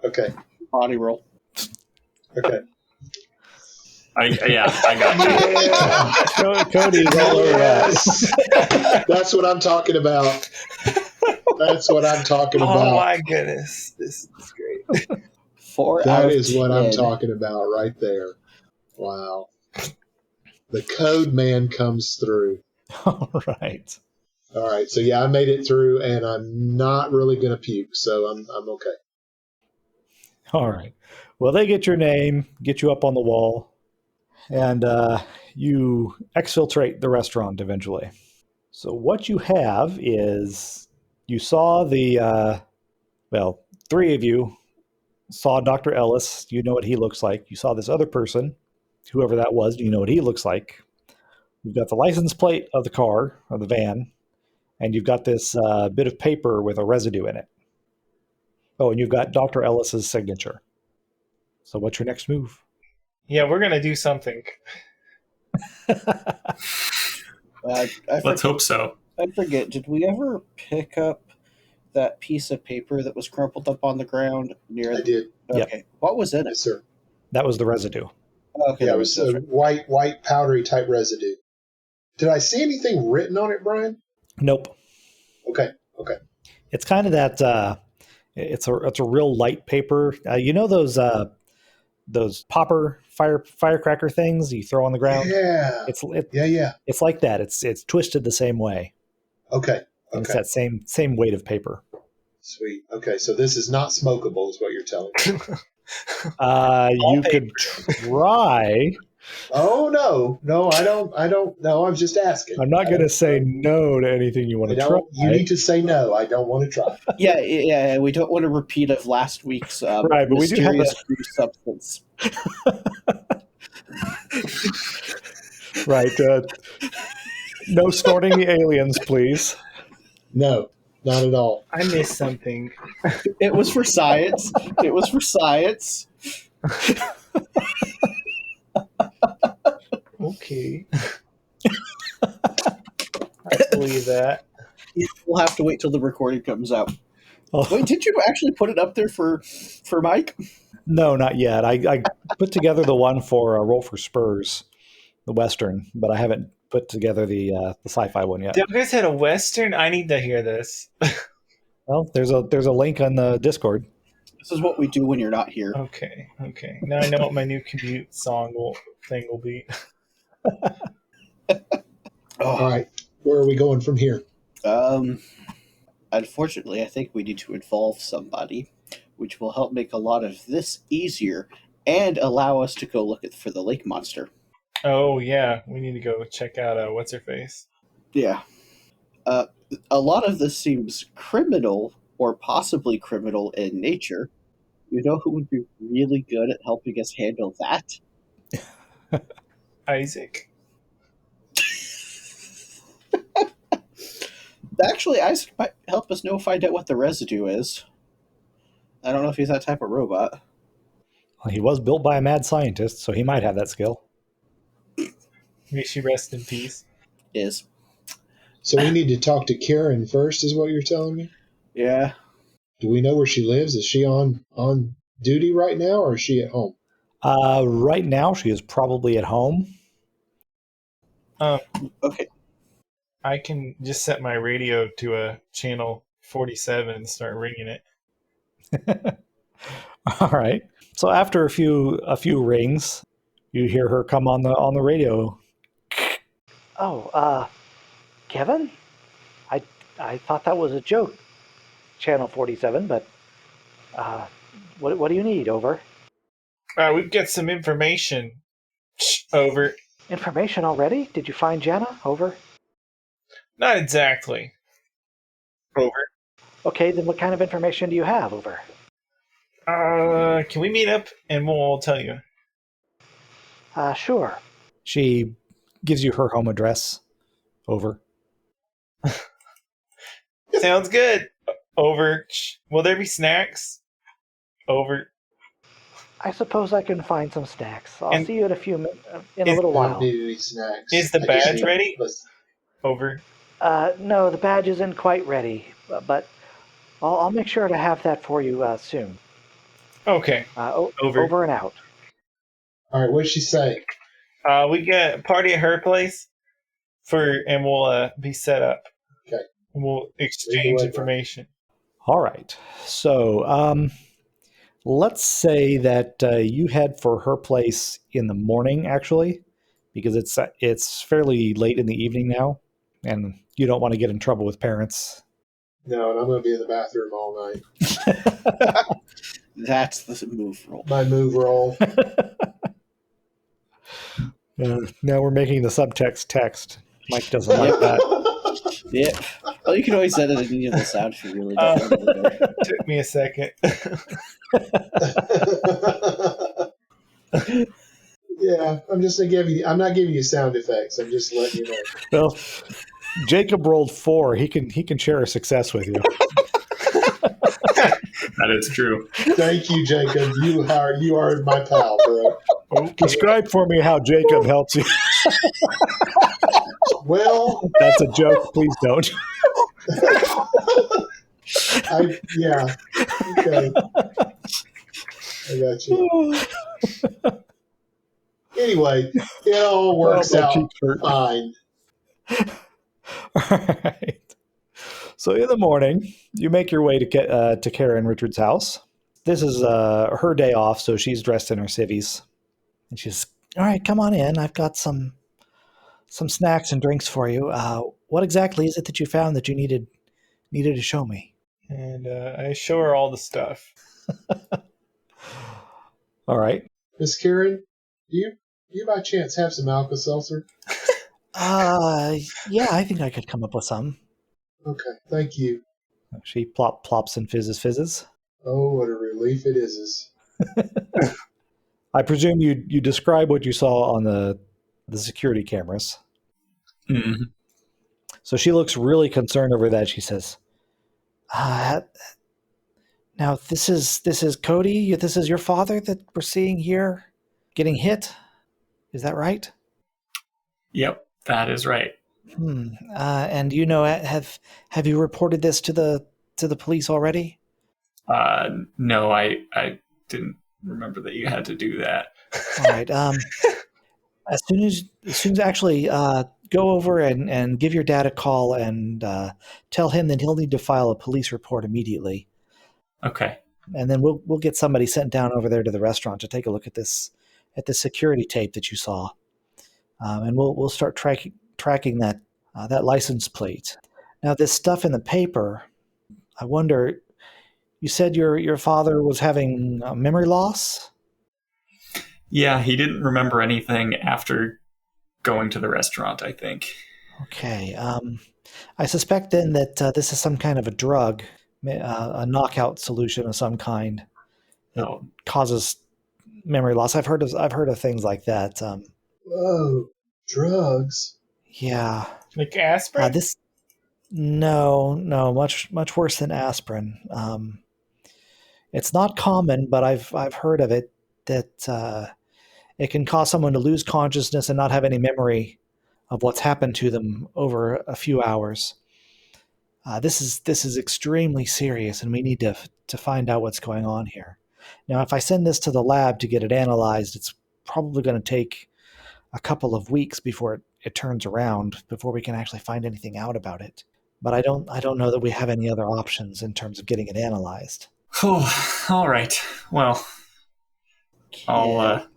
C: Okay.
E: Body roll.
C: Okay.
D: I got you.
A: Cody's all over that.
C: Yes. That's what I'm talking about. That's what I'm talking
B: Oh
C: about.
B: my goodness, this is great.
E: 4 out
C: That
E: of
C: is what I'm
E: 10.
C: talking about right there. Wow. The code man comes through.
A: All right.
C: All right. So yeah, I made it through, and I'm not really going to puke, so I'm okay.
A: All right. Well, they get your name, get you up on the wall, and you exfiltrate the restaurant eventually. So what you have is you saw three of you saw Dr. Ellis. You know what he looks like. You saw this other person, whoever that was. You know what he looks like. You've got the license plate of the car, or the van, and you've got this bit of paper with a residue in it. Oh, and you've got Dr. Ellis's signature. So what's your next move?
B: Yeah, we're gonna do something.
D: Let's hope so.
E: I forget, did we ever pick up that piece of paper that was crumpled up on the ground near
C: I did.
E: Okay.
A: Yep.
E: What was in it?
C: Yes, sir.
A: That was the residue.
E: Okay,
C: Yeah,
E: that
C: it was
E: that's
C: a
E: right.
C: white powdery type residue. Did I see anything written on it, Brian?
A: Nope.
C: Okay.
A: It's kind of that. It's a real light paper. You know those popper firecracker things you throw on the ground.
C: Yeah. Yeah.
A: It's like that. It's twisted the same way.
C: Okay.
A: And it's that same weight of paper.
C: Sweet. Okay, so this is not smokable, is what you're telling me.
A: You could try.
C: Oh no, I don't. No, I'm just asking.
A: I'm not going to say no to anything you want to try.
C: You need to say no. I don't want to try.
E: Yeah. We don't want a repeat of last week's
A: Right, but we do have
E: mysterious blue substance.
A: Right. No snorting the aliens, please.
C: No, not at all.
B: I missed something.
E: It was for science. It was for science.
B: Okay. I believe that.
E: We'll have to wait till the recording comes out.
A: Oh,
E: Wait, did you actually put it up there for Mike?
A: no, not yet. I put together the one for Roll for Spurs, the Western, but I haven't put together the sci-fi one yet.
B: You guys had a Western? I need to hear this.
A: Well, there's a link on the Discord.
E: This is what we do when you're not here.
B: Okay. Now I know what my new commute thing will be.
C: All right, where are we going from here?
E: Unfortunately, I think we need to involve somebody, which will help make a lot of this easier and allow us to go look for the lake monster.
B: Oh yeah, we need to go check out what's her face.
E: Yeah. A lot of this seems criminal or possibly criminal in nature. You know who would be really good at helping us handle that?
B: Isaac.
E: Actually, Isaac might help us find out what the residue is. I don't know if he's that type of robot.
A: Well, he was built by a mad scientist, so he might have that skill.
B: May she rest in peace.
E: Is.
C: So we need to talk to Karen first, is what you're telling me?
E: Yeah.
C: Do we know where she lives? Is she on duty right now, or is she at home?
A: Right now, she is probably at home.
E: Okay.
B: I can just set my radio to a channel 47 and start ringing it.
A: All right. So after a few rings, you hear her come on the radio.
H: Oh, Kevin? I thought that was a joke, Channel 47, but what do you need? Over.
B: We've got some information. Over.
H: Information already? Did you find Jana? Over.
B: Not exactly. Over.
H: Okay, then what kind of information do you have? Over.
B: Can we meet up and we'll tell you?
H: Sure.
A: She gives you her home address. Over.
B: Sounds good. Over. Will there be snacks? Over.
H: I suppose I can find some snacks. I'll see you in a little
C: I don't
H: while.
C: need any snacks.
B: Is the
C: I just
B: badge
C: need-
B: ready?
C: listen,
B: Over.
H: No, the badge isn't quite ready, but I'll make sure to have that for you soon.
B: Okay. Over.
H: Over and out.
C: All right, what did she say?
B: We get a party at her place and we'll be set up.
C: Okay.
B: And we'll exchange
C: Right.
B: information.
A: All right. So let's say that you head for her place in the morning, actually, because it's fairly late in the evening now, and you don't want to get in trouble with parents.
C: No, and I'm going to be in the bathroom all night.
E: That's the move roll.
C: My move roll.
A: Now we're making the subtext text. Mike doesn't like that.
E: Yeah. Well, you can always edit any of this out if you really don't want to there.
B: Took me a second.
C: Yeah, I'm not giving you sound effects. I'm just letting you know.
A: Well, Jacob rolled 4. He can share a success with you.
D: That is true.
C: Thank you, Jacob. You are my pal, bro.
A: Describe for me how Jacob helps you.
C: Well,
A: That's a joke. Please don't.
C: yeah. Okay. I got you. Anyway, it all works
A: my
C: out
A: cheeks hurt.
C: fine.
A: All right. So in the morning, you make your way to Karen Richards' house. This is her day off, so she's dressed in her civvies. And she's, all right, come on in. I've got some snacks and drinks for you. What exactly is it that you found that you needed to show me?
B: And I show her all the stuff.
A: All right.
C: Miss Karen, do you by chance have some Alka-Seltzer?
A: Yeah, I think I could come up with some.
C: Okay, thank you.
A: She plops and fizzes.
C: Oh, what a relief it is.
A: I presume you describe what you saw on the security cameras.
D: Mm-hmm.
A: So she looks really concerned over that. She says, now this is Cody. This is your father that we're seeing here getting hit. Is that right?
D: Yep, that is right.
A: And you know, have you reported this to the police already?
D: No, I didn't remember that you had to do that.
A: All right. As soon as actually go over and give your dad a call and tell him that he'll need to file a police report immediately.
D: Okay.
A: And then we'll get somebody sent down over there to the restaurant to take a look at this security tape that you saw, and we'll start tracking that license plate. Now, this stuff in the paper, I wonder. You said your father was having memory loss?
D: Yeah, he didn't remember anything after going to the restaurant, I think.
A: Okay. I suspect then that this is some kind of a drug, a knockout solution of some kind that
D: Oh,
A: causes memory loss. I've heard of things like that.
C: Whoa, drugs.
A: Yeah.
B: Like aspirin?
A: This no, much worse than aspirin. It's not common, but I've heard of it that it can cause someone to lose consciousness and not have any memory of what's happened to them over a few hours. This is extremely serious, and we need to find out what's going on here. Now, if I send this to the lab to get it analyzed, it's probably going to take a couple of weeks before it turns around, before we can actually find anything out about it. But I don't know that we have any other options in terms of getting it analyzed.
D: oh, all right. Well, I'll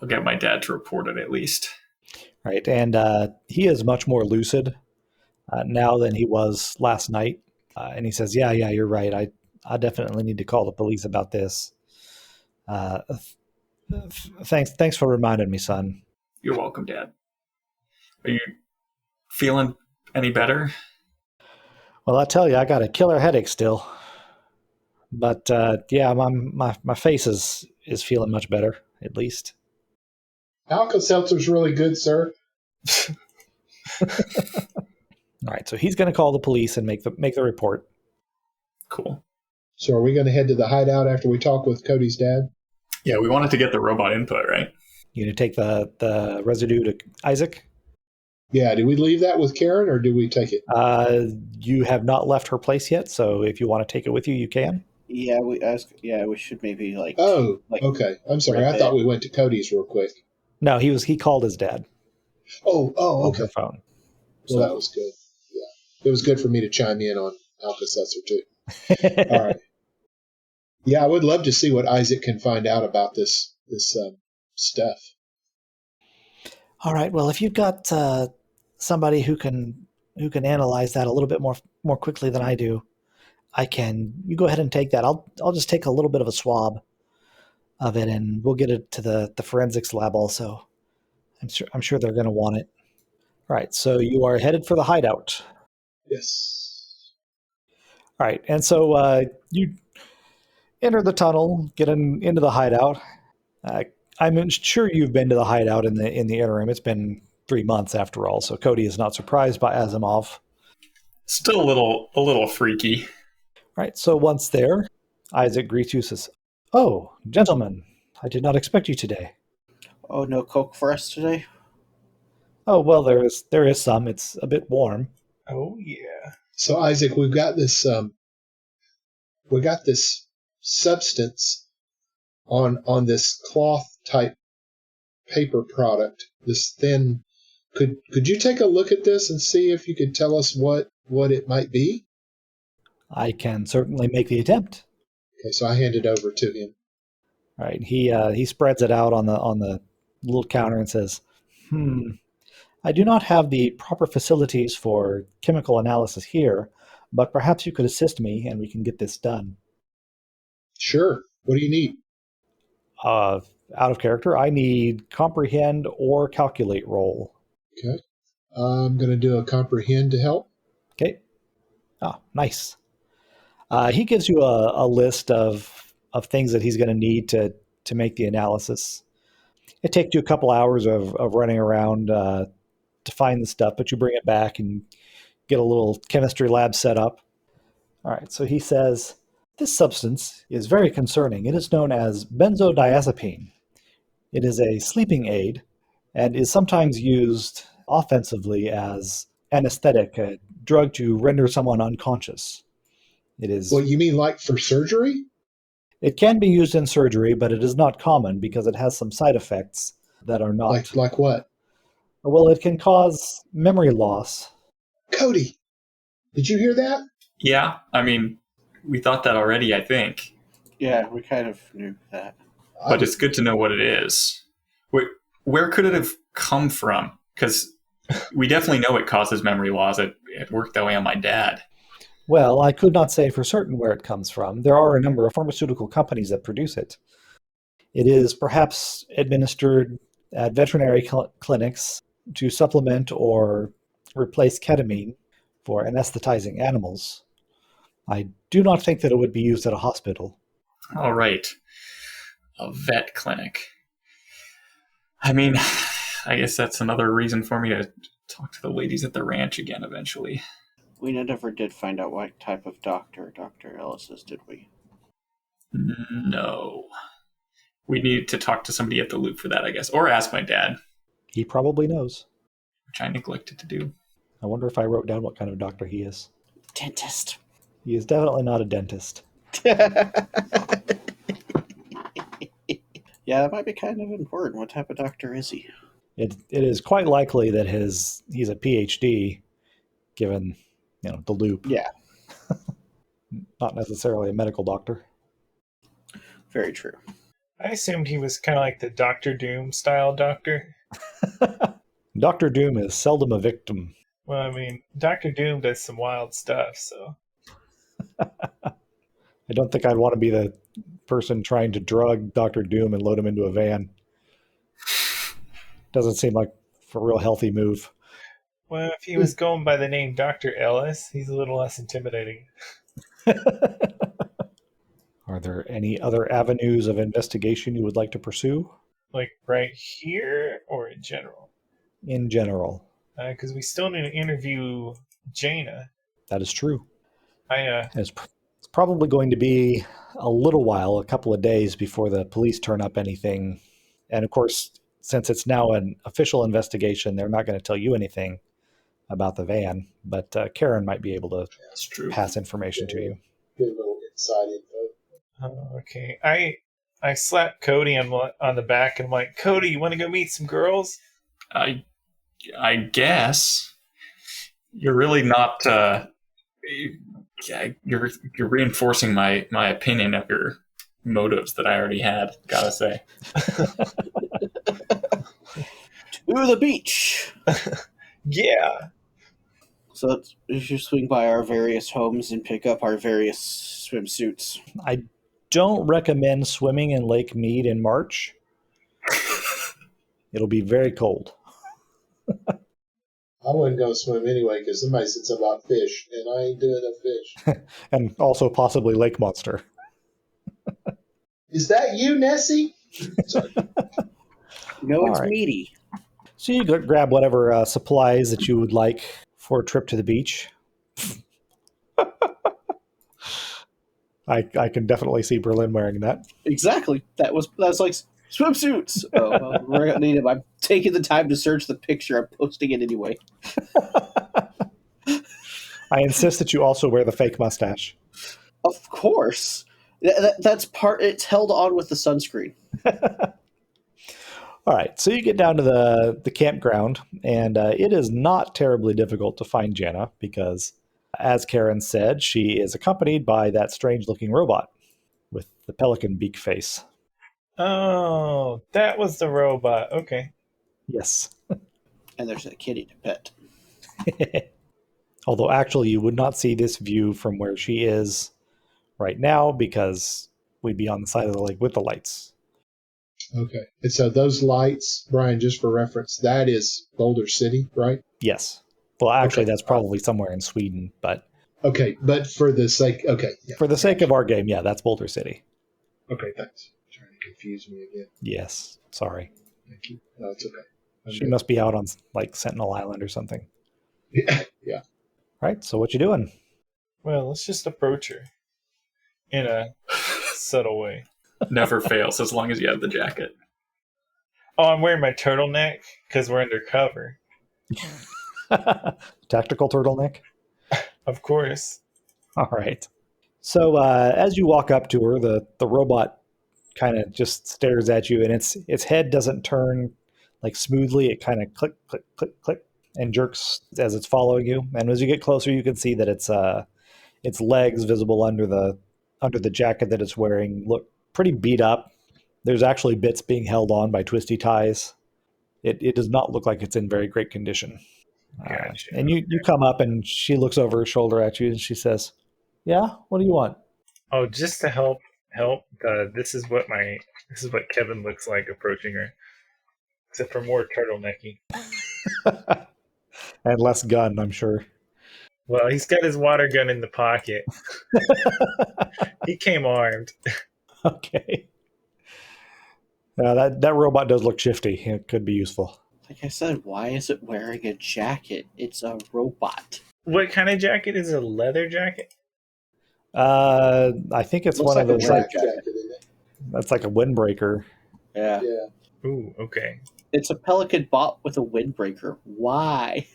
D: get my dad to report it at least.
A: Right, and he is much more lucid now than he was last night. And he says, "Yeah, you're right. I definitely need to call the police about this. Uh, thanks for reminding me, son."
D: You're welcome, Dad. Are you feeling any better?
A: Well, I tell you, I got a killer headache still, but yeah, my face is feeling much better, at least.
C: Alka-Seltzer's really good, sir.
A: All right, so he's going to call the police and make the report.
D: Cool.
C: So are we going to head to the hideout after we talk with Cody's dad?
D: Yeah, we wanted to get the robot input, right?
A: You going to take the residue to Isaac?
C: Yeah, do we leave that with Karen or do we take it?
A: You have not left her place yet, so if you want to take it with you, you can.
E: Yeah, we should maybe
C: Oh,
E: like
C: okay. I'm sorry.
E: right
C: I thought
E: there.
C: we went to Cody's real quick.
A: No, he called his dad
C: Oh,
A: over
C: okay.
A: the phone.
C: Well, that was good. Yeah. It was good for me to chime in on Alka-Seltzer, too. All right. Yeah, I would love to see what Isaac can find out about this stuff.
A: All right. Well, if you've got somebody who can analyze that a little bit more quickly than I do, I can. You go ahead and take that. I'll just take a little bit of a swab of it, and we'll get it to the forensics lab also. I'm sure they're going to want it. All right. So you are headed for the hideout.
C: Yes.
A: All right. And so you enter the tunnel, get into the hideout. I'm sure you've been to the hideout in the interim. It's been 3 months after all, so Cody is not surprised by Asimov.
D: Still a little freaky.
A: All right, so once there, Isaac greets you, says, "Oh, gentlemen, I did not expect you today."
E: Oh, no Coke for us today?
A: "Oh, well, there is some. It's a bit warm."
B: Oh yeah.
C: So Isaac, we got this substance on this cloth type paper product. This thin. Could you take a look at this and see if you could tell us what it might be?
A: I can certainly make the attempt.
C: Okay, so I hand it over to him.
A: All right, he spreads it out on the little counter and says, "I do not have the proper facilities for chemical analysis here, but perhaps you could assist me and we can get this done."
C: Sure. What do you need?
A: Out of character, I need comprehend or calculate roll.
C: Okay. I'm going to do a comprehend to help.
A: Okay. Nice. He gives you a list of things that he's going to need to make the analysis. It takes you a couple hours of running around to find the stuff, but you bring it back and get a little chemistry lab set up. All right, so he says, "This substance is very concerning. It is known as benzodiazepine. It is a sleeping aid and is sometimes used offensively as anesthetic, a drug to render someone unconscious. It is.
C: Well, you mean like for surgery?
A: It can be used in surgery, but it is not common because it has some side effects that are not.
C: Like what?
A: Well, it can cause memory loss."
C: Cody, did you hear that?
D: Yeah, I mean, we thought that already, I think.
E: Yeah, we kind of knew that.
D: But it's good to know what it is. Where could it have come from? Because we definitely know it causes memory loss. It worked that way on my dad.
A: Well, I could not say for certain where it comes from. There are a number of pharmaceutical companies that produce it. It is perhaps administered at veterinary clinics to supplement or replace ketamine for anesthetizing animals. I do not think that it would be used at a hospital.
D: All right. A vet clinic. I mean, I guess that's another reason for me to talk to the ladies at the ranch again eventually.
E: We never did find out what type of doctor Dr. Ellis is, did we?
D: No. We need to talk to somebody at the loop for that, I guess. Or ask my dad,
A: He probably knows.
D: which I neglected to do.
A: I wonder if I wrote down what kind of doctor he is.
E: Dentist.
A: He is definitely not a dentist.
E: Yeah, that might be kind of important. What type of doctor is he?
A: It is quite likely that he's a PhD, given the loop.
E: Yeah,
A: Not necessarily a medical doctor.
E: very true.
B: I assumed he was kind of like the Doctor Doom style doctor.
A: Dr. Doom is seldom a victim.
B: Well, I mean, Doctor Doom does some wild stuff, so.
A: I don't think I'd want to be the person trying to drug Dr. Doom and load him into a van. Doesn't seem like a real healthy move.
B: Well, if he was going by the name Dr. Ellis, he's a little less intimidating.
A: Are there any other avenues of investigation you would like to pursue?
B: Like right here or in general?
A: In general.
B: Because we still need to interview Jaina.
A: That is true.
B: I
A: It's probably going to be a little while, a couple of days before the police turn up anything. And of course, since it's now an official investigation, they're not going to tell you anything about the van. But Karen might be able to
D: That's true.
A: pass information to you.
C: Good little inside info.
B: okay. I slapped Cody on the back and I'm like, Cody, you want to go meet some girls?
D: I guess you're really not. You're reinforcing my opinion of your motives that I already had. Gotta say.
E: To the beach.
B: Yeah.
E: So you should swing by our various homes and pick up our various swimsuits.
A: I don't recommend swimming in Lake Mead in March. It'll be very cold.
C: I wouldn't go swim anyway because somebody said something about fish, and I ain't doing a fish.
A: And also possibly lake monster.
C: Is that you, Nessie? Sorry.
E: No,
A: All
E: it's
A: right.
E: meaty.
A: So you grab whatever supplies that you would like for a trip to the beach. I can definitely see Berlin wearing that.
E: Exactly. That's like swimsuits. Oh, well, we're gonna need them. I'm taking the time to search the picture. I'm posting it anyway.
A: I insist that you also wear the fake mustache.
E: Of course. That's part. It's held on with the sunscreen.
A: All right, so you get down to the campground, and it is not terribly difficult to find Jana because, as Karen said, she is accompanied by that strange-looking robot with the pelican beak face.
B: Oh, that was the robot. Okay.
A: Yes.
E: And there's a kitty to pet.
A: Although actually you would not see this view from where she is right now because we'd be on the side of the lake with the lights.
C: Okay. And so those lights, Brian, just for reference, that is Boulder City, right?
A: Yes. Well, actually,
C: Okay.
A: that's probably somewhere in Sweden, but
C: Okay. But for the sake, okay. Yeah.
A: for the sake of our game, yeah, that's Boulder City.
C: Okay, thanks. Trying to confuse me again.
A: Yes. Sorry.
C: Thank you. No, it's okay. I'm
A: She
C: good.
A: must be out on like Sentinel Island or something.
C: Yeah. Yeah.
A: All right, so what you doing?
B: Well, let's just approach her in a subtle way.
D: Never fails as long as you have the jacket.
B: Oh, I'm wearing my turtleneck because we're undercover.
A: Tactical turtleneck?
B: Of course.
A: All right. So as you walk up to her, the robot kind of just stares at you, and its head doesn't turn like smoothly. It kind of click, click, click, click, and jerks as it's following you. And as you get closer, you can see that its legs visible under the jacket that it's wearing look pretty beat up. There's actually bits being held on by twisty ties. It does not look like it's in very great condition.
B: Gotcha.
A: And you come up, and she looks over her shoulder at you, and she says, "Yeah, what do you want?"
B: Oh, just to help. This is what Kevin looks like approaching her. except for more turtlenecky.
A: And less gun, I'm sure.
B: Well, he's got his water gun in the pocket. He came armed.
A: Okay. That robot does look shifty. It could be useful.
E: Like I said, why is it wearing a jacket? It's a robot.
B: What kind of jacket is it? A leather jacket?
A: I think it's
E: Looks
A: one
E: like
A: of
E: a
A: those.
E: winter
C: Track jacket in it.
A: That's like a windbreaker.
E: Yeah.
C: Yeah.
B: Ooh, okay.
E: It's a Pelican bot with a windbreaker. Why?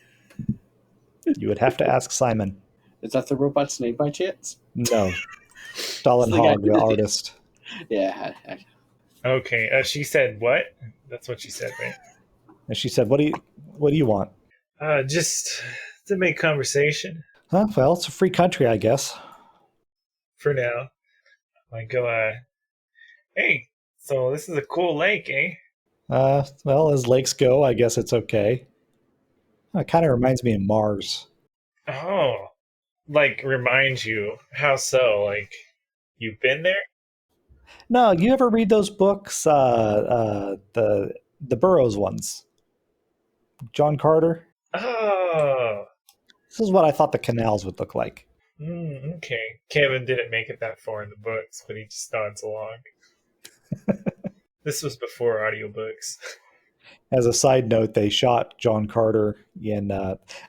A: You would have to ask Simon.
E: Is that the robot's name by chance?
A: No. Stalin
E: It's the guy
A: Hogg,
E: who
A: the
E: did the-
A: artist.
E: Yeah.
B: Okay. She said what? That's what she said, right?
A: And she said, What do you want?
B: Just to make conversation
A: Huh? Well, it's a free country, I guess.
B: for now. I go, hey, so this is a cool lake, eh?
A: Well, as lakes go, I guess it's okay. It kind of reminds me of Mars.
B: Oh, like reminds you. How so? Like, you've been there?
A: No, you ever read those books? The Burroughs ones. John Carter.
B: Oh,
A: This is what I thought the canals would look like.
B: okay. Kevin didn't make it that far in the books, but he just nods along. This was before audiobooks.
A: As a side note, they shot John Carter in.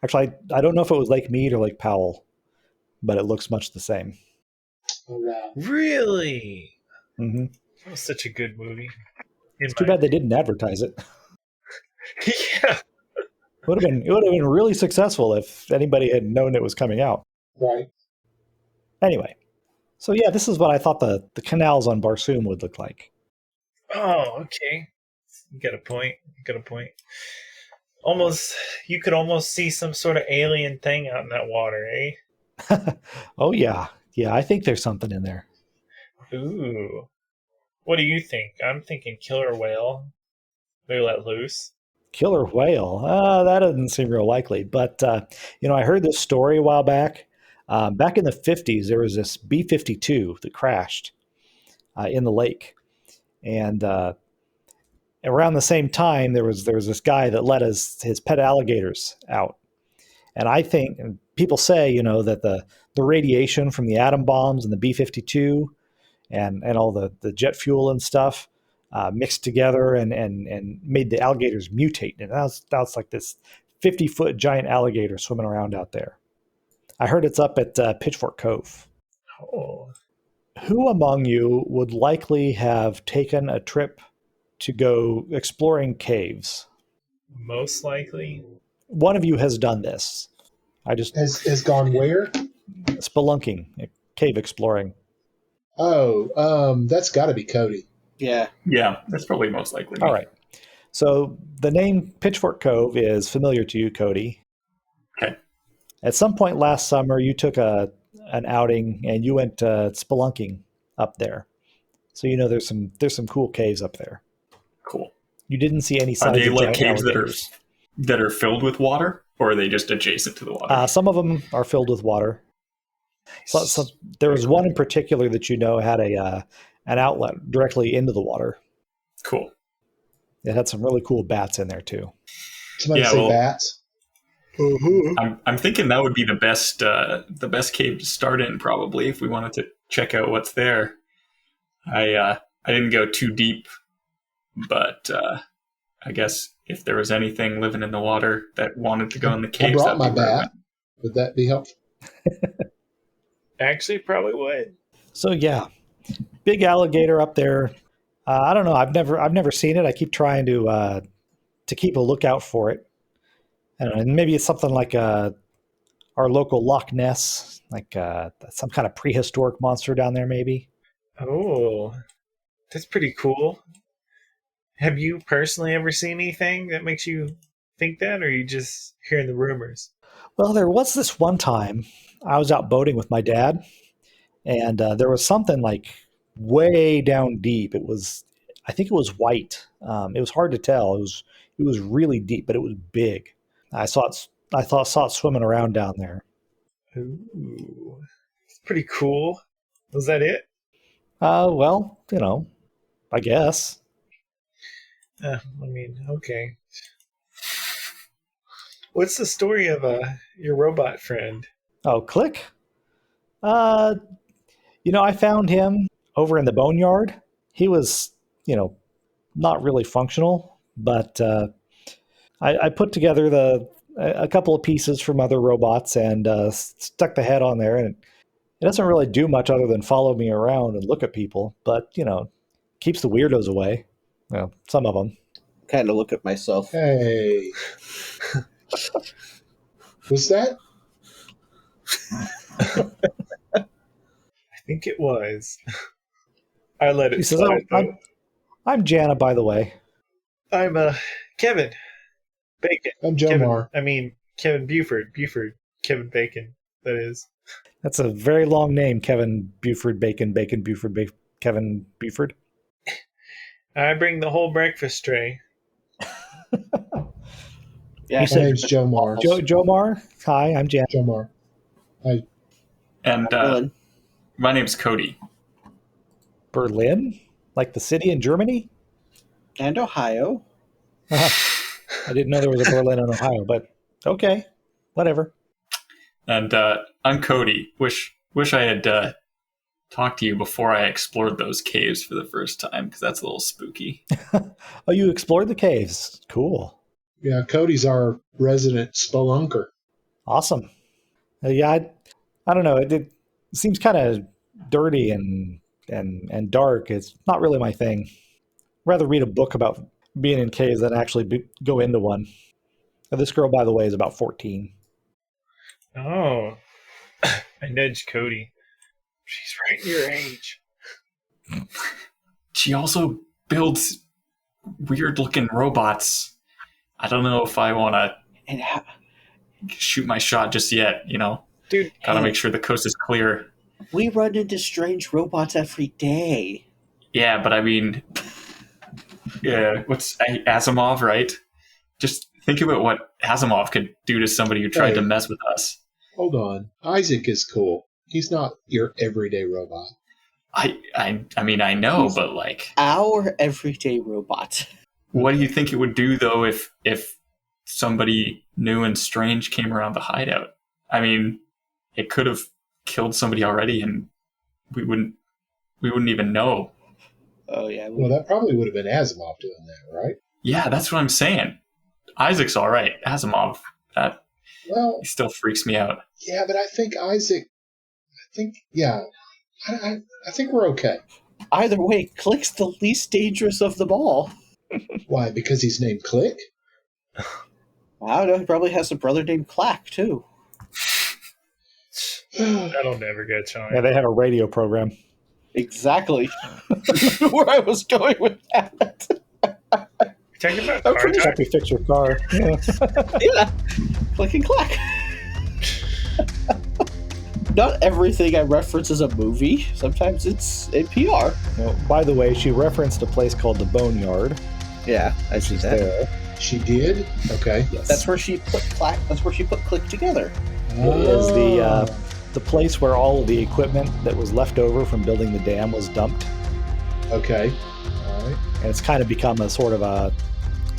A: Actually, I don't know if it was Lake Mead or Lake Powell, but it looks much the same.
C: Oh, wow.
B: Really?
A: Mm-hmm.
B: That was such a good movie.
A: It's too bad they didn't advertise it.
B: Yeah.
A: It would have been really successful if anybody had known it was coming out.
C: Right.
A: Anyway, so yeah, this is what I thought the canals on Barsoom would look like.
B: Oh, okay. You got a point. You could almost see some sort of alien thing out in that water, eh?
A: Oh yeah, I think there's something in there.
B: Ooh. What do you think? I'm thinking killer whale. They let loose.
A: Killer whale? That doesn't seem real likely. But I heard this story a while back. Back in the 50s, there was this B-52 that crashed in the lake, and around the same time, there was this guy that let his pet alligators out. And I think people say, that the radiation from the atom bombs and the B-52 and all the jet fuel and stuff mixed together and made the alligators mutate. And that's like this 50-foot giant alligator swimming around out there. I heard it's up at Pitchfork Cove.
B: Oh.
A: Who among you would likely have taken a trip to go exploring caves?
B: Most likely.
A: One of you has done this.
C: Has gone where?
A: Spelunking, cave exploring.
C: Oh, that's got to be Cody.
E: Yeah.
D: Yeah, that's probably most likely me.
A: All right. So the name Pitchfork Cove is familiar to you, Cody.
D: Okay.
A: At some point last summer, you took an outing and you went spelunking up there. So there's some cool caves up there.
D: Cool.
A: You didn't see any
D: Are
A: signs
D: they
A: of
D: like
A: giant
D: caves
A: alligators.
D: that are filled with water, or are they just adjacent to the water?
A: Some of them are filled with water. So there was one in particular that had an outlet directly into the water.
D: Cool.
A: It had some really cool bats in there too.
C: Somebody say bats.
D: I'm thinking that would be the best cave to start in, probably, if we wanted to check out what's there. I didn't go too deep, but I guess if there was anything living in the water that wanted to go in the caves,
C: I brought my
D: that'd be where I
C: bat.
D: went.
C: Would that be helpful?
B: Actually, probably would.
A: So yeah, big alligator up there. I don't know. I've never seen it. I keep trying to keep a lookout for it. I don't know, and maybe it's something like our local Loch Ness, like some kind of prehistoric monster down there, maybe.
B: Oh, that's pretty cool. Have you personally ever seen anything that makes you think that, or are you just hearing the rumors?
A: Well, there was this one time I was out boating with my dad, and there was something like way down deep. I think it was white. It was hard to tell. It was really deep, but it was big. I saw it swimming around down there.
B: Ooh, it's pretty cool. Was that it?
A: Well, I guess.
B: I mean, okay. What's the story of your robot friend?
A: Oh, Click? I found him over in the boneyard. He was, not really functional, but I put together a couple of pieces from other robots and stuck the head on there, and it doesn't really do much other than follow me around and look at people, but keeps the weirdos away. Well, some of them.
E: Kind of look at myself.
C: Hey. Was that?
B: I think it was. I let
A: He
B: it
A: says,
B: slide.
A: I'm Jana, by the way.
B: I'm Kevin Bacon.
C: I'm Jomar.
B: Kevin Buford. Kevin Bacon. That is.
A: That's a very long name, Kevin Buford Bacon, Buford, Kevin Buford.
B: I bring the whole breakfast tray.
E: Yeah,
C: My name's Jomar.
A: Jomar. Hi, I'm Jana.
C: Jomar. Hi.
D: And
E: Berlin.
D: my name's Cody.
A: Berlin? Like the city in Germany?
E: And Ohio.
A: I didn't know there was a Berlin in Ohio, but okay, whatever.
D: And I'm Cody. Wish I had talked to you before I explored those caves for the first time, because that's a little spooky.
A: Oh, you explored the caves. Cool.
C: Yeah, Cody's our resident spelunker.
A: Awesome. Yeah, I don't know. It seems kind of dirty and dark. It's not really my thing. Rather read a book about being in caves than actually go into one. This girl, by the way, is about 14.
B: Oh. I nudged Cody. She's right your age.
D: She also builds weird-looking robots. I don't know if I want to
E: And
D: shoot my shot just yet,
B: Dude,
D: Gotta make sure the coast is clear.
E: we run into strange robots every day.
D: Yeah, but what's Asimov, right? Just think about what Asimov could do to somebody who tried to mess with us.
C: Hold on. Isaac is cool. He's not your everyday robot.
D: I know, but
E: Our everyday robot.
D: what do you think it would do though if somebody new and strange came around the hideout? It could have killed somebody already, and we wouldn't even know.
E: Oh yeah.
C: Well, that probably would have been Asimov doing that, right?
D: Yeah, that's what I'm saying. Isaac's all right. Asimov,
C: Well,
D: he still freaks me out.
C: yeah, but I think Isaac. I think we're okay.
E: Either way, Click's the least dangerous of them all.
C: Why? Because he's named Click?
E: I don't know. He probably has a brother named Clack too.
B: that'll never get on.
A: Yeah, they had a radio program.
E: Exactly. Where I was going with that.
B: Talking about
E: I'm
B: car
E: pretty
B: talk.
A: Help you fix your car. Yeah.
E: Yeah. Click and Clack. Not everything I reference is a movie. Sometimes it's in PR.
A: Well, by the way, she referenced a place called the Boneyard.
E: Yeah, I see that.
A: There.
C: She did? Okay.
A: Yes.
E: That's where she put Clack. That's where she put Click together.
A: It is the place where all of the equipment that was left over from building the dam was dumped.
C: Okay. All right.
A: And it's kind of become a sort of a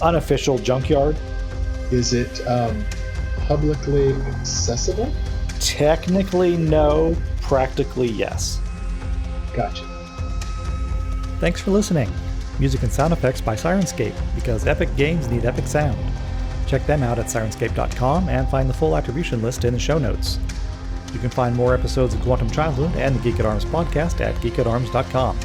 A: unofficial junkyard.
C: Is it publicly accessible?
A: Technically, no. Practically, yes.
C: Gotcha.
A: Thanks for listening. Music and sound effects by Sirenscape, because epic games need epic sound. Check them out at Sirenscape.com and find the full attribution list in the show notes. You can find more episodes of Quantum Childhood and the Geek at Arms podcast at geekatarms.com.